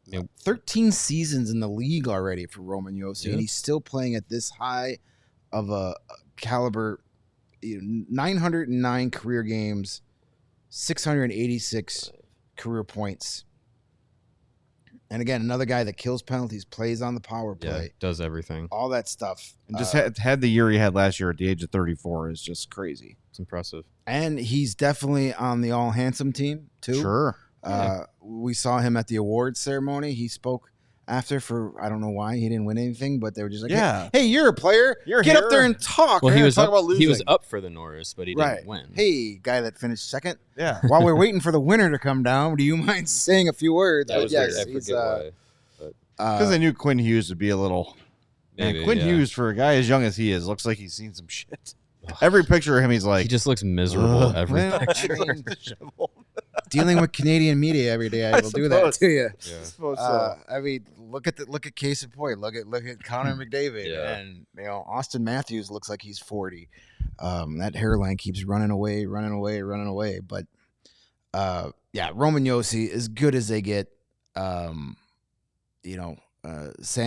Yep. 13 seasons in the league already for Roman Josi, and he's still playing at this high of a caliber. 909 career games, 686 career points. And again, another guy that kills penalties, plays on the power play, does everything. all that stuff. And just had the year he had last year at the age of 34 is just crazy. It's impressive. And he's definitely on the all handsome team too. Sure. We saw him at the awards ceremony. He spoke after for I don't know why he didn't win anything, but they were just like, hey, you're a player. You're Get here. up there and talk. Well, he was talk up, about losing. he was up for the Norris, but he didn't win. Hey, guy that finished second. Yeah. While we're waiting for the winner to come down, do you mind saying a few words? That was yes, weird. I he's, forget why. Because they knew Quinn Hughes would be a little. Maybe, Man, Quinn Hughes, for a guy as young as he is, looks like he's seen some shit. Every picture of him, he's like, he just looks miserable every well, picture. I mean, dealing with Canadian media every day, I will do that to you. I mean, look at Case in Point. Look at Connor McDavid, and Austin Matthews looks like he's 40. That hairline keeps running away. But Roman Josi, as good as they get. Sam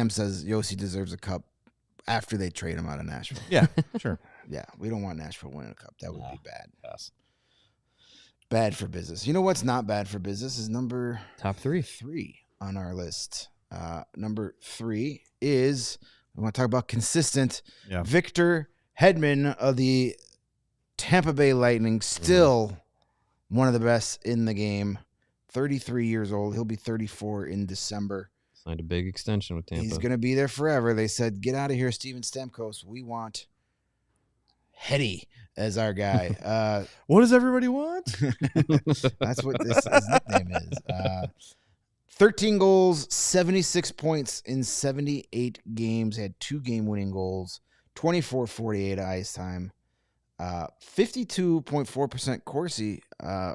says Josi deserves a cup after they trade him out of Nashville. Yeah, sure. Yeah, we don't want Nashville winning a cup. That would be bad. Yes. Bad for business. You know what's not bad for business is number Top 3 on our list. Number 3 is, I want to talk about consistent. Yeah. Victor Hedman of the Tampa Bay Lightning, still one of the best in the game. 33 years old. He'll be 34 in December. Signed a big extension with Tampa. He's going to be there forever. They said, get out of here, Steven Stamkos. We want Hetty as our guy. What does everybody want? That's what his nickname is. 13 goals, 76 points in 78 games. Had 2 game-winning goals, 24-48 ice time, 52.4% Corsi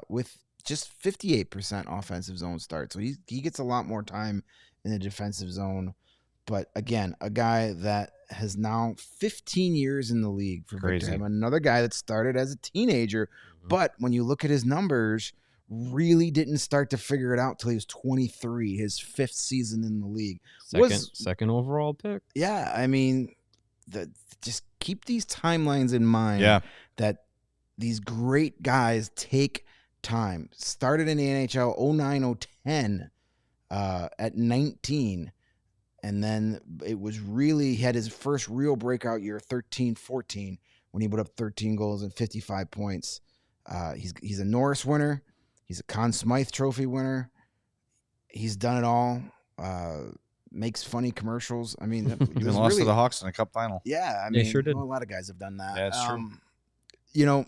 with just 58% offensive zone start. So he gets a lot more time in the defensive zone. But again, a guy that has now 15 years in the league for Victor Hedman. Another guy that started as a teenager, but when you look at his numbers, really didn't start to figure it out till he was 23, his 5th season in the league. Second overall pick. Yeah, I mean, just keep these timelines in mind. Yeah. That these great guys take time. Started in the NHL 09-010 at 19. And then it was really, he had his first real breakout year, 13-14, when he put up 13 goals and 55 points. He's a Norris winner. He's a Conn Smythe Trophy winner. He's done it all. Makes funny commercials. I mean, Even lost to the Hawks in a cup final. Yeah, I mean, sure did. a lot of guys have done that. Yeah, that's true. You know,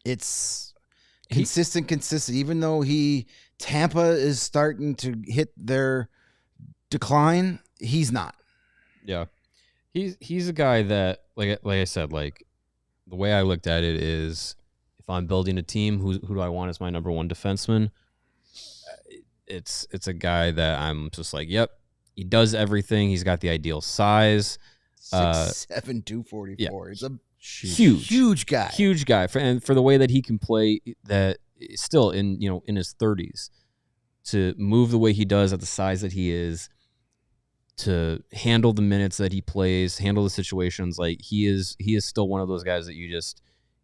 it's consistent. Even though Tampa is starting to hit their decline, he's not. Yeah. He's a guy that, like I said, like the way I looked at it is, if I'm building a team, who do I want as my number one defenseman? It's a guy that I'm just like, yep, he does everything. He's got the ideal size. 6'7", 244. Yeah. It's a huge guy. Huge guy. And for the way that he can play, that still in his 30s, to move the way he does at the size that he is, to handle the minutes that he plays, handle the situations, like he is still one of those guys that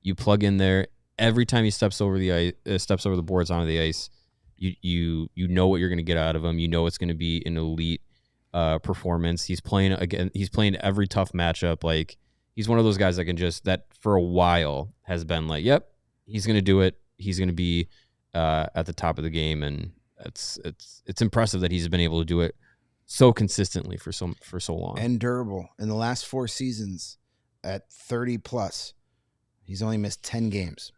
you plug in there every time he steps over the boards onto the ice. You know what you're going to get out of him. You know it's going to be an elite performance. He's playing every tough matchup. Like, he's one of those guys that for a while has been like, yep, he's going to do it. He's going to be at the top of the game, and it's impressive that he's been able to do it so consistently for so long and durable. In the last 4 seasons, at 30 plus, he's only missed 10 games.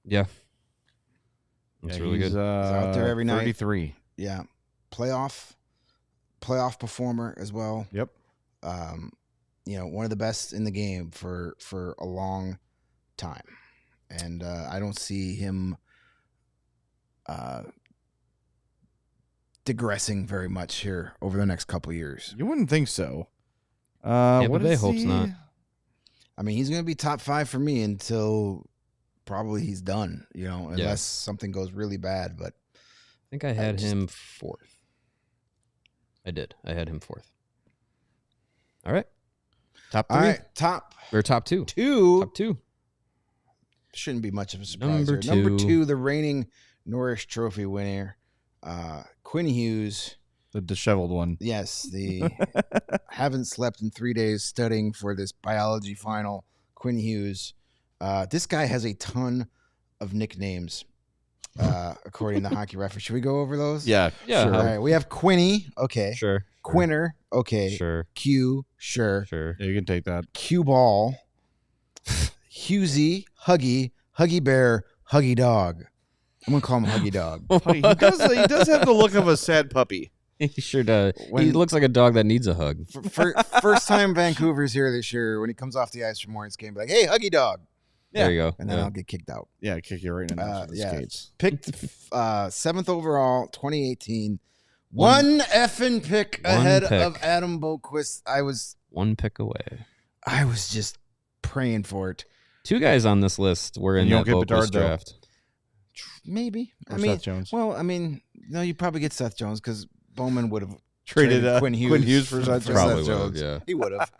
Yeah, that's really good. He's out there every night. 33. Yeah, playoff performer as well. Yep. One of the best in the game for a long time, and I don't see him digressing very much here over the next couple of years. You wouldn't think so. But they hopes not. I mean, he's going to be top 5 for me until probably he's done, unless something goes really bad. But I think I had him 4th. I did. I had him 4th. All right. Top 3. All right. Top 2. Top 2. Shouldn't be much of a surprise. Number 2, the reigning Norris Trophy winner, Quinn Hughes. The disheveled one. Yes, the haven't slept in 3 days studying for this biology final, Quinn Hughes. This guy has a ton of nicknames, according to Hockey Reference. Should we go over those? Yeah. Sure. All right, we have Quinny. Okay. Sure. Quinner. Okay. Sure. Q. Sure. Sure. Yeah, you can take that. Q Ball. Hughesy. Huggy. Huggy Bear. Huggy Dog. I'm gonna call him Huggy Dog. He does have the look of a sad puppy. He sure does. He looks like a dog that needs a hug. First time Vancouver's here this year, when he comes off the ice from Morning's game, be like, hey, Huggy Dog. Yeah. There you go. And then I'll get kicked out. Yeah, kick you right in the skates. Picked 7th overall, 2018. One effing pick ahead of Adam Boquist. I was 1 pick away. I was just praying for it. 2 guys on this list were in that Boquist draft. Maybe. Seth Jones. Well, no, you probably get Seth Jones because Bowman would have traded Quinn Hughes for Seth Jones. Probably would have, yeah. He would have.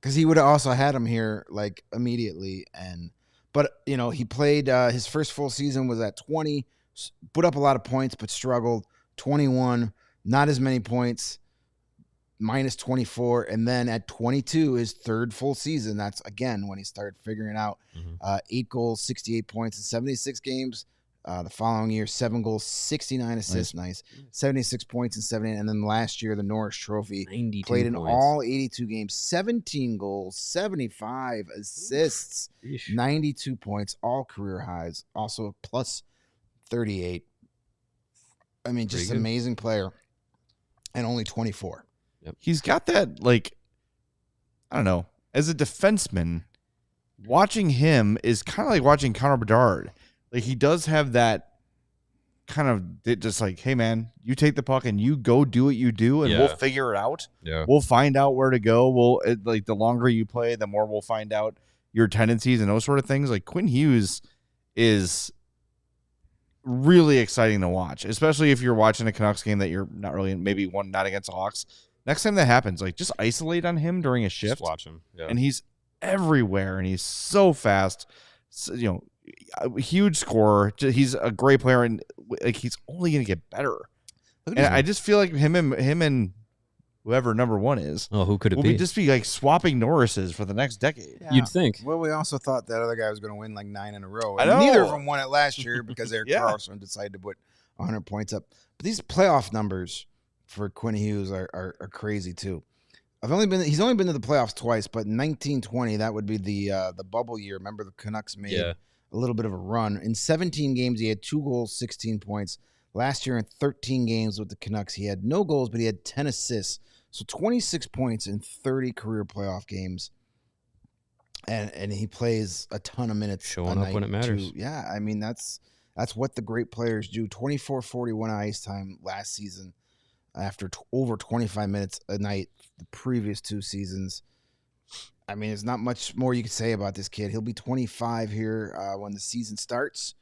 Because he would have also had him here like immediately. But he played his first full season was at 20, put up a lot of points, but struggled. 21, not as many points, minus 24. And then at 22, his 3rd full season, that's again when he started figuring out 8 goals, 68 points in 76 games. The following year, 7 goals, 69 assists, nice. 76 points in 78. And then last year, the Norris Trophy, played in all 82 games, 17 goals, 75 assists, 92 points, all career highs, also plus 38. I mean, just an amazing player, and only 24. Yep. He's got that, like, I don't know, as a defenseman, watching him is kind of like watching Connor Bedard. Like, he does have that kind of just like, hey, man, you take the puck and you go do what you do, and we'll figure it out. Yeah. We'll find out where to go. Like, the longer you play, the more we'll find out your tendencies and those sort of things. Like, Quinn Hughes is really exciting to watch, especially if you're watching a Canucks game that you're not really in, maybe one not against the Hawks. Next time that happens, like, just isolate on him during a shift. Just watch him. Yeah. And he's everywhere, and he's so fast. So, a huge scorer. He's a great player, and like, he's only going to get better. And I just feel like him and whoever number 1 is. Oh, who could it will be? Just be like swapping Norrises for the next decade. Yeah. You'd think. Well, we also thought that other guy was going to win like 9 in a row. I know. Neither of them won it last year because Erik Karlsson decided to put 100 points up. But these playoff numbers for Quinn Hughes are crazy too. He's only been to the playoffs twice, but in 1920, that would be the bubble year. Remember, the Canucks made a little bit of a run. In 17 games, he had 2 goals, 16 points. Last year in 13 games with the Canucks, he had no goals, but he had 10 assists. So 26 points in 30 career playoff games. And he plays a ton of minutes. Showing up when it matters. Yeah, I mean, that's what the great players do. 24-41 ice time last season after over 25 minutes a night the previous 2 seasons. I mean, there's not much more you could say about this kid. He'll be 25 here when the season starts.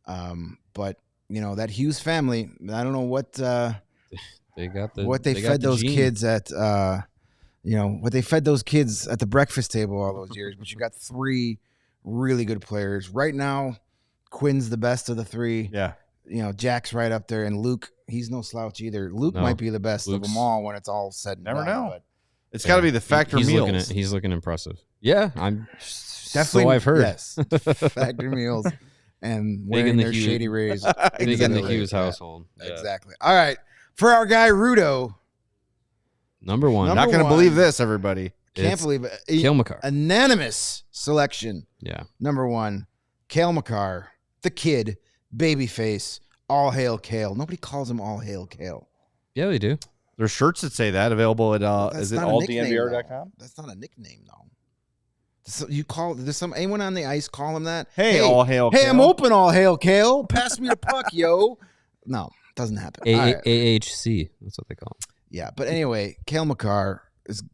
But, you know, that Hughes family, I don't know what they fed those kids at, what they fed those kids at the breakfast table all those years. But you got 3 really good players. Right now, Quinn's the best of the 3. Yeah. You know, Jack's right up there. And Luke, he's no slouch either. Luke might be the best of them all when it's all said and done. Never know. But it's got to be the Factor meals. He's looking impressive. Yeah, I'm definitely. So I've heard. Yes, Factor meals and wearing their shady rays. Big in the Hughes household. Yeah. Exactly. All right, for our guy Rudo, number 1. Not going to believe this, everybody. Can't believe it. Cale Makar. Unanimous selection. Yeah. Number 1, Cale Makar, the kid, babyface, all hail Cale. Nobody calls him all hail Cale. Yeah, they do. There's shirts that say that available at is it alldnvr.com? That's not a nickname though. So does anyone on the ice call him that? Hey, all hail Cale. Hey, I'm open, all hail Cale. Pass me the puck, yo. No, doesn't happen. AHC. That's what they call him. Yeah, but anyway, Cale Makar is.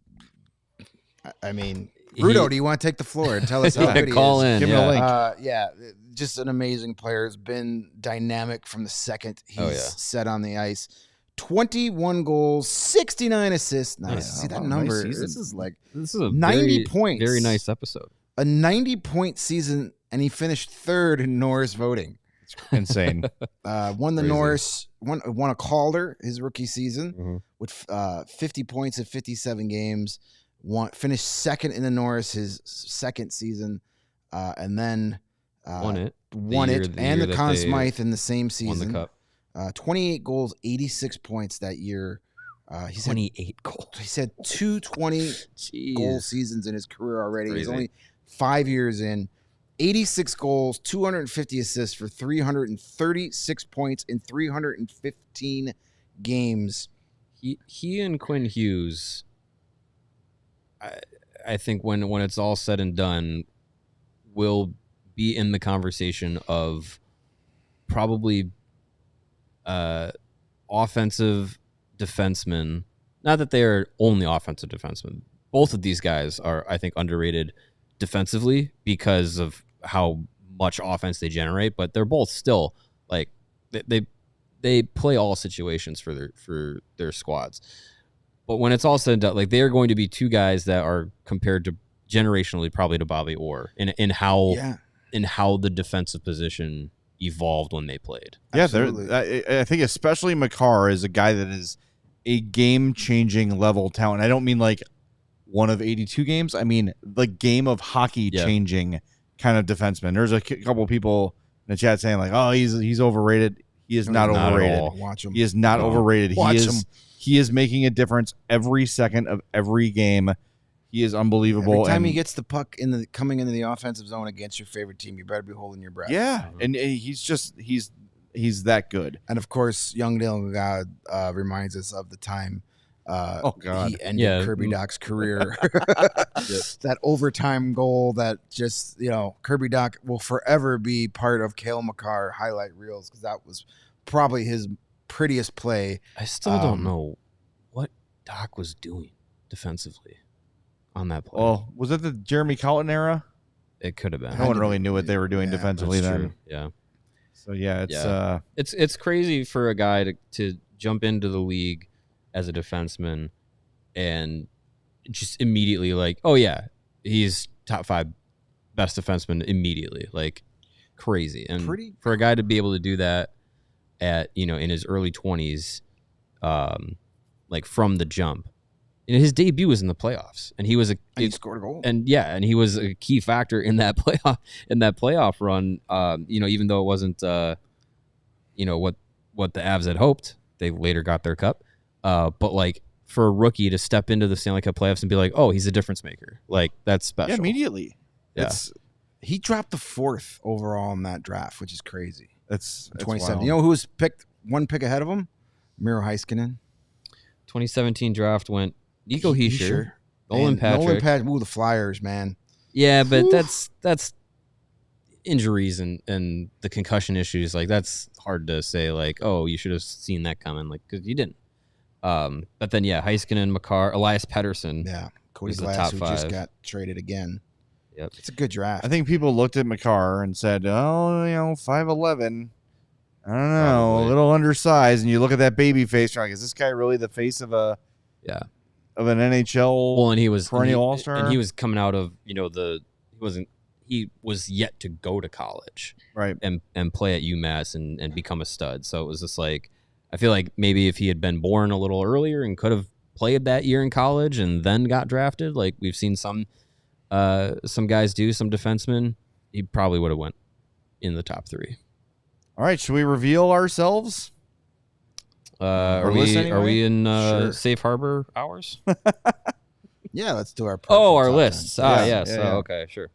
I mean, Rudo, do you want to take the floor and tell us how good he call is? in. Give him a link. Just an amazing player. Has been dynamic from the second he's set on the ice. 21 goals, 69 assists. Nice. See that number? Nice this is a 90 points. Very nice episode. A 90-point season, and he finished 3rd in Norris voting. It's insane. Won the Norris, won a Calder his rookie season with 50 points in 57 games. Finished 2nd in the Norris his second season, and then won it and the Conn Smythe in the same season. Won the cup. 28 goals, 86 points that year. He 28 goals. He's had 2 20-goal seasons in his career already. Crazy. He's only 5 years in. 86 goals, 250 assists for 336 points in 315 games. He and Quinn Hughes, I think when it's all said and done, will be in the conversation of probably offensive defensemen. Not that they are only offensive defensemen. Both of these guys are, I think, underrated defensively because of how much offense they generate, but they're both still like they play all situations for their squads. But when it's all said and done, like, they are going to be 2 guys that are compared to generationally probably to Bobby Orr in how the defensive position evolved when they played. Yeah, I think especially Makar is a guy that is a game-changing level talent. I don't mean like one of 82 games. I mean the game of hockey changing kind of defenseman. There's a couple of people in the chat saying like, "Oh, he's overrated." He is not overrated. Watch him. He is not overrated. Watch him. He is making a difference every second of every game. He is unbelievable. Every time he gets the puck coming into the offensive zone against your favorite team, you better be holding your breath. Yeah, and he's that good. And of course, Young Dylan God reminds us of the time he ended Kirby Doc's career. That overtime goal that just, Kirby Doc will forever be part of Cale Makar highlight reels because that was probably his prettiest play. I still don't know what Doc was doing defensively on that play. Oh, was it the Jeremy Colton era? It could have been. No one really knew what they were doing defensively then. True. Yeah. So it's crazy for a guy to jump into the league as a defenseman and just immediately like, oh yeah, he's top 5 best defenseman immediately, like crazy. And for a guy to be able to do that at in his early 20s, like from the jump. His debut was in the playoffs, and he scored a goal. And he was a key factor in that playoff run. Even though it wasn't what the Avs had hoped, they later got their cup. But like for a rookie to step into the Stanley Cup playoffs and be like, oh, he's a difference maker, like that's special. Yeah, immediately. Yeah. He dropped the 4th overall in that draft, which is crazy. It's 27. wild. You know who was picked one pick ahead of him? Miro Heiskanen. 2017 draft went Nico Hischier, Nolan Nolan Patrick. Ooh, the Flyers, man. Yeah, but that's injuries and the concussion issues. Like, that's hard to say, like, oh, you should have seen that coming, like, because you didn't. But then, yeah, Heiskanen, Makar, Elias Pettersson. Yeah, Cody was the Glass, top who 5. just got traded again. Yep. It's a good draft. I think people looked at Makar and said, oh, 5'11". I don't know, Probably. a little undersized. And you look at that baby face, you're like, is this guy really the face of an NHL Well, and he was perennial all-star? and he was coming out of, he was yet to go to college, right? And play at UMass and become a stud. So it was just like, I feel like maybe if he had been born a little earlier and could have played that year in college and then got drafted, like we've seen some guys do, some defensemen, he probably would have went in the top 3. All right, should we reveal ourselves? Are we in Sure. safe harbor hours? Yeah, let's do our Our top lists. 10. Yes. Yeah. Okay, sure.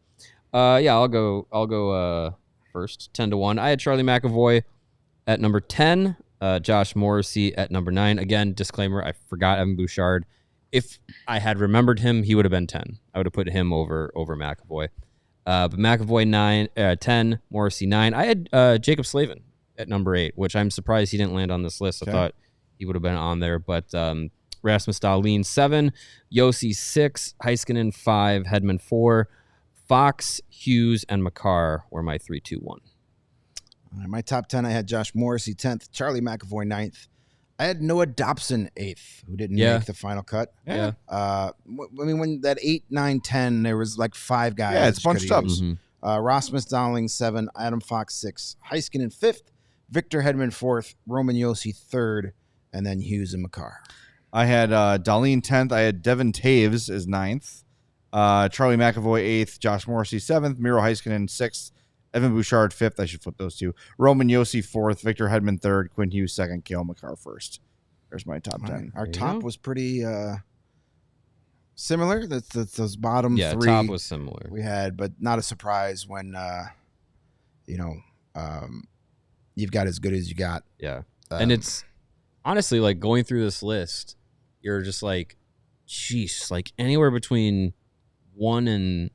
I'll go first. 10-1. I had Charlie McAvoy at number 10. Josh Morrissey at number 9. Again, disclaimer: I forgot Evan Bouchard. If I had remembered him, he would have been 10. I would have put him over McAvoy. But McAvoy 10, Morrissey 9. I had Jacob Slavin at number 8, which I'm surprised he didn't land on this list. Okay. I thought he would have been on there, but Rasmus Dahlin 7, Yossi 6, Heiskanen 5, Hedman 4, Fox, Hughes, and Makar were my 3, 2, 1. All right, my top 10, I had Josh Morrissey 10th, Charlie McAvoy 9th. I had Noah Dobson 8th, who didn't make the final cut. Yeah. I mean, when that 8, 9, 10, there was like 5 guys. Yeah, it's bunched up. Mhm. Rasmus Dahlin 7, Adam Fox 6, Heiskanen 5th, Victor Hedman 4th, Roman Yossi 3rd, and then Hughes and Makar. I had Dahlin 10th. I had Devin Taves as 9th. Charlie McAvoy 8th. Josh Morrissey 7th. Miro Heiskanen 6th. Evan Bouchard 5th. I should flip those two. Roman Yossi 4th. Victor Hedman 3rd. Quinn Hughes 2nd. Cale Makar 1st. There's my top 10. Our There you top go. was pretty similar. That's those bottom Yeah, 3 top was similar. we had, but not a surprise when you've got as good as you got. Yeah. And it's honestly like going through this list, you're just like, geez, like anywhere between 1 and,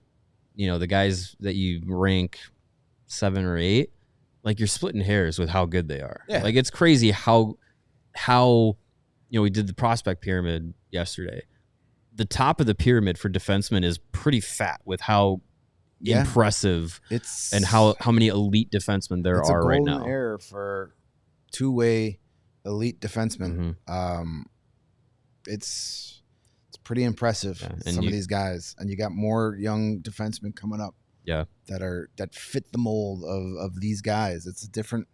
the guys that you rank 7 or 8, like you're splitting hairs with how good they are. Yeah. Like it's crazy how we did the prospect pyramid yesterday. The top of the pyramid for defensemen is pretty fat with how impressive It's and how many elite defensemen there it's are a right golden now. era for two-way elite defensemen. Mm-hmm. It's pretty impressive. Yeah, and Some of these guys, and you got more young defensemen coming up. Yeah. that fit the mold of these guys. It's a different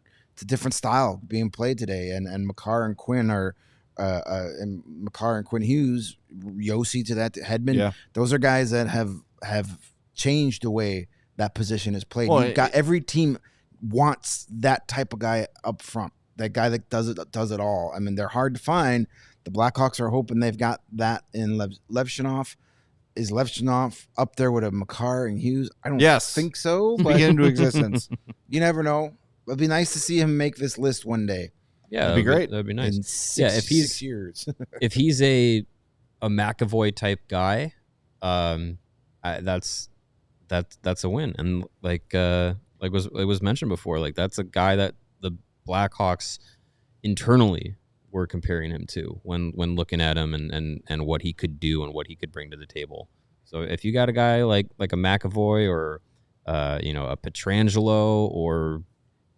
style being played today, and Makar and Quinn are and Makar and Quinn Hughes, Yossi to that Hedman. Yeah. Those are guys that have changed the way that position is played. Well, You've got every team wants that type of guy up front. That guy that does it all. I mean, they're hard to find. The Blackhawks are hoping they've got that in Levshunov. Is Levshunov up there with a Makar and Hughes? I don't think so, but Begin into existence. you never know. It'd be nice to see him make this list one day. Yeah, That'd be great. That'd be nice. In if he's 6 years. if he's a McAvoy type guy, that's a win. And it was mentioned before, like that's a guy that the Blackhawks internally were comparing him to when looking at him and what he could do and what he could bring to the table. So if you got a guy like a McAvoy or a Pietrangelo or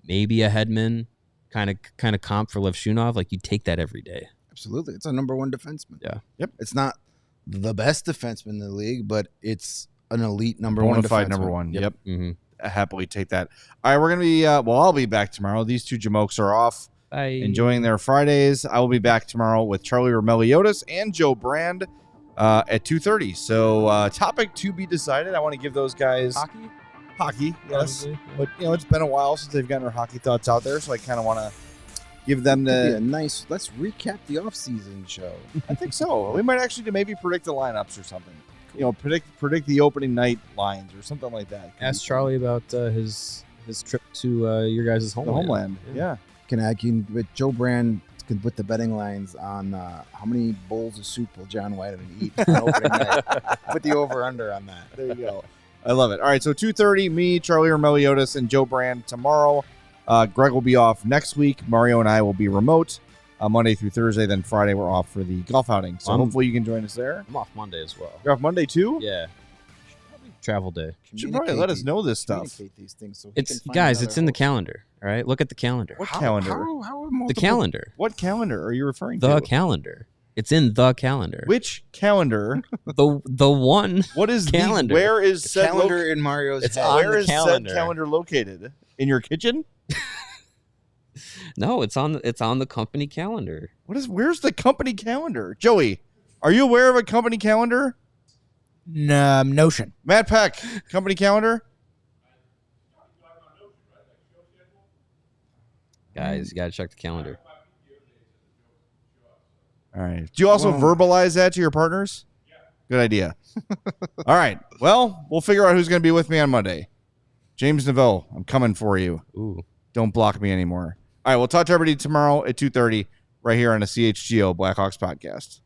maybe a Hedman kind of comp for Levshunov, like you take that every day. Absolutely. It's a number 1 defenseman. Yeah. Yep. It's not the best defenseman in the league, but it's an elite number Bona 1 fide defenseman. number 1. Yep. Mm-hmm. I happily take that. All right, we're going to be, I'll be back tomorrow. These two jamokes are off. Bye. Enjoying their Fridays. I will be back tomorrow with Charlie Romeliotis and Joe Brand at 2:30. So topic to be decided. I want to give those guys hockey, yes. Probably, yeah. But it's been a while since they've gotten their hockey thoughts out there, so I kind of want to give them Could be the. a nice. Let's recap the off-season show. I think so. We might actually maybe predict the lineups or something. predict the opening night lines or something like that. Ask Charlie about his trip to your guys' homeland. The homeland, yeah. Can with Joe Brand can put the betting lines on how many bowls of soup will John Whiteman eat on opening night. Put the over/under on that. There you go. I love it. All right, so 2:30, me, Charlie Meliodas, and Joe Brand tomorrow. Greg will be off next week. Mario and I will be remote Monday through Thursday. Then Friday we're off for the golf outing. So hopefully you can join us there. I'm off Monday as well. You're off Monday too? Yeah. Travel day. You should probably let us know this stuff. These things so It's guys. It's in the calendar. All right, look at the calendar. What calendar? The calendar. What calendar are you referring The to? calendar. It's in the calendar. Which calendar? the one. What is calendar? Where is said calendar in Mario's It's head? on Where the is calendar. said calendar located? In your kitchen? No, it's on the company calendar. Where's the company calendar? Joey, are you aware of a company calendar? Notion. Matt Peck, company calendar? Guys, you got to check the calendar. All right. Do you also verbalize that to your partners? Yeah. Good idea. All right. Well, we'll figure out who's going to be with me on Monday. James Neville, I'm coming for you. Ooh. Don't block me anymore. All right. We'll talk to everybody tomorrow at 2:30 right here on the CHGO Blackhawks podcast.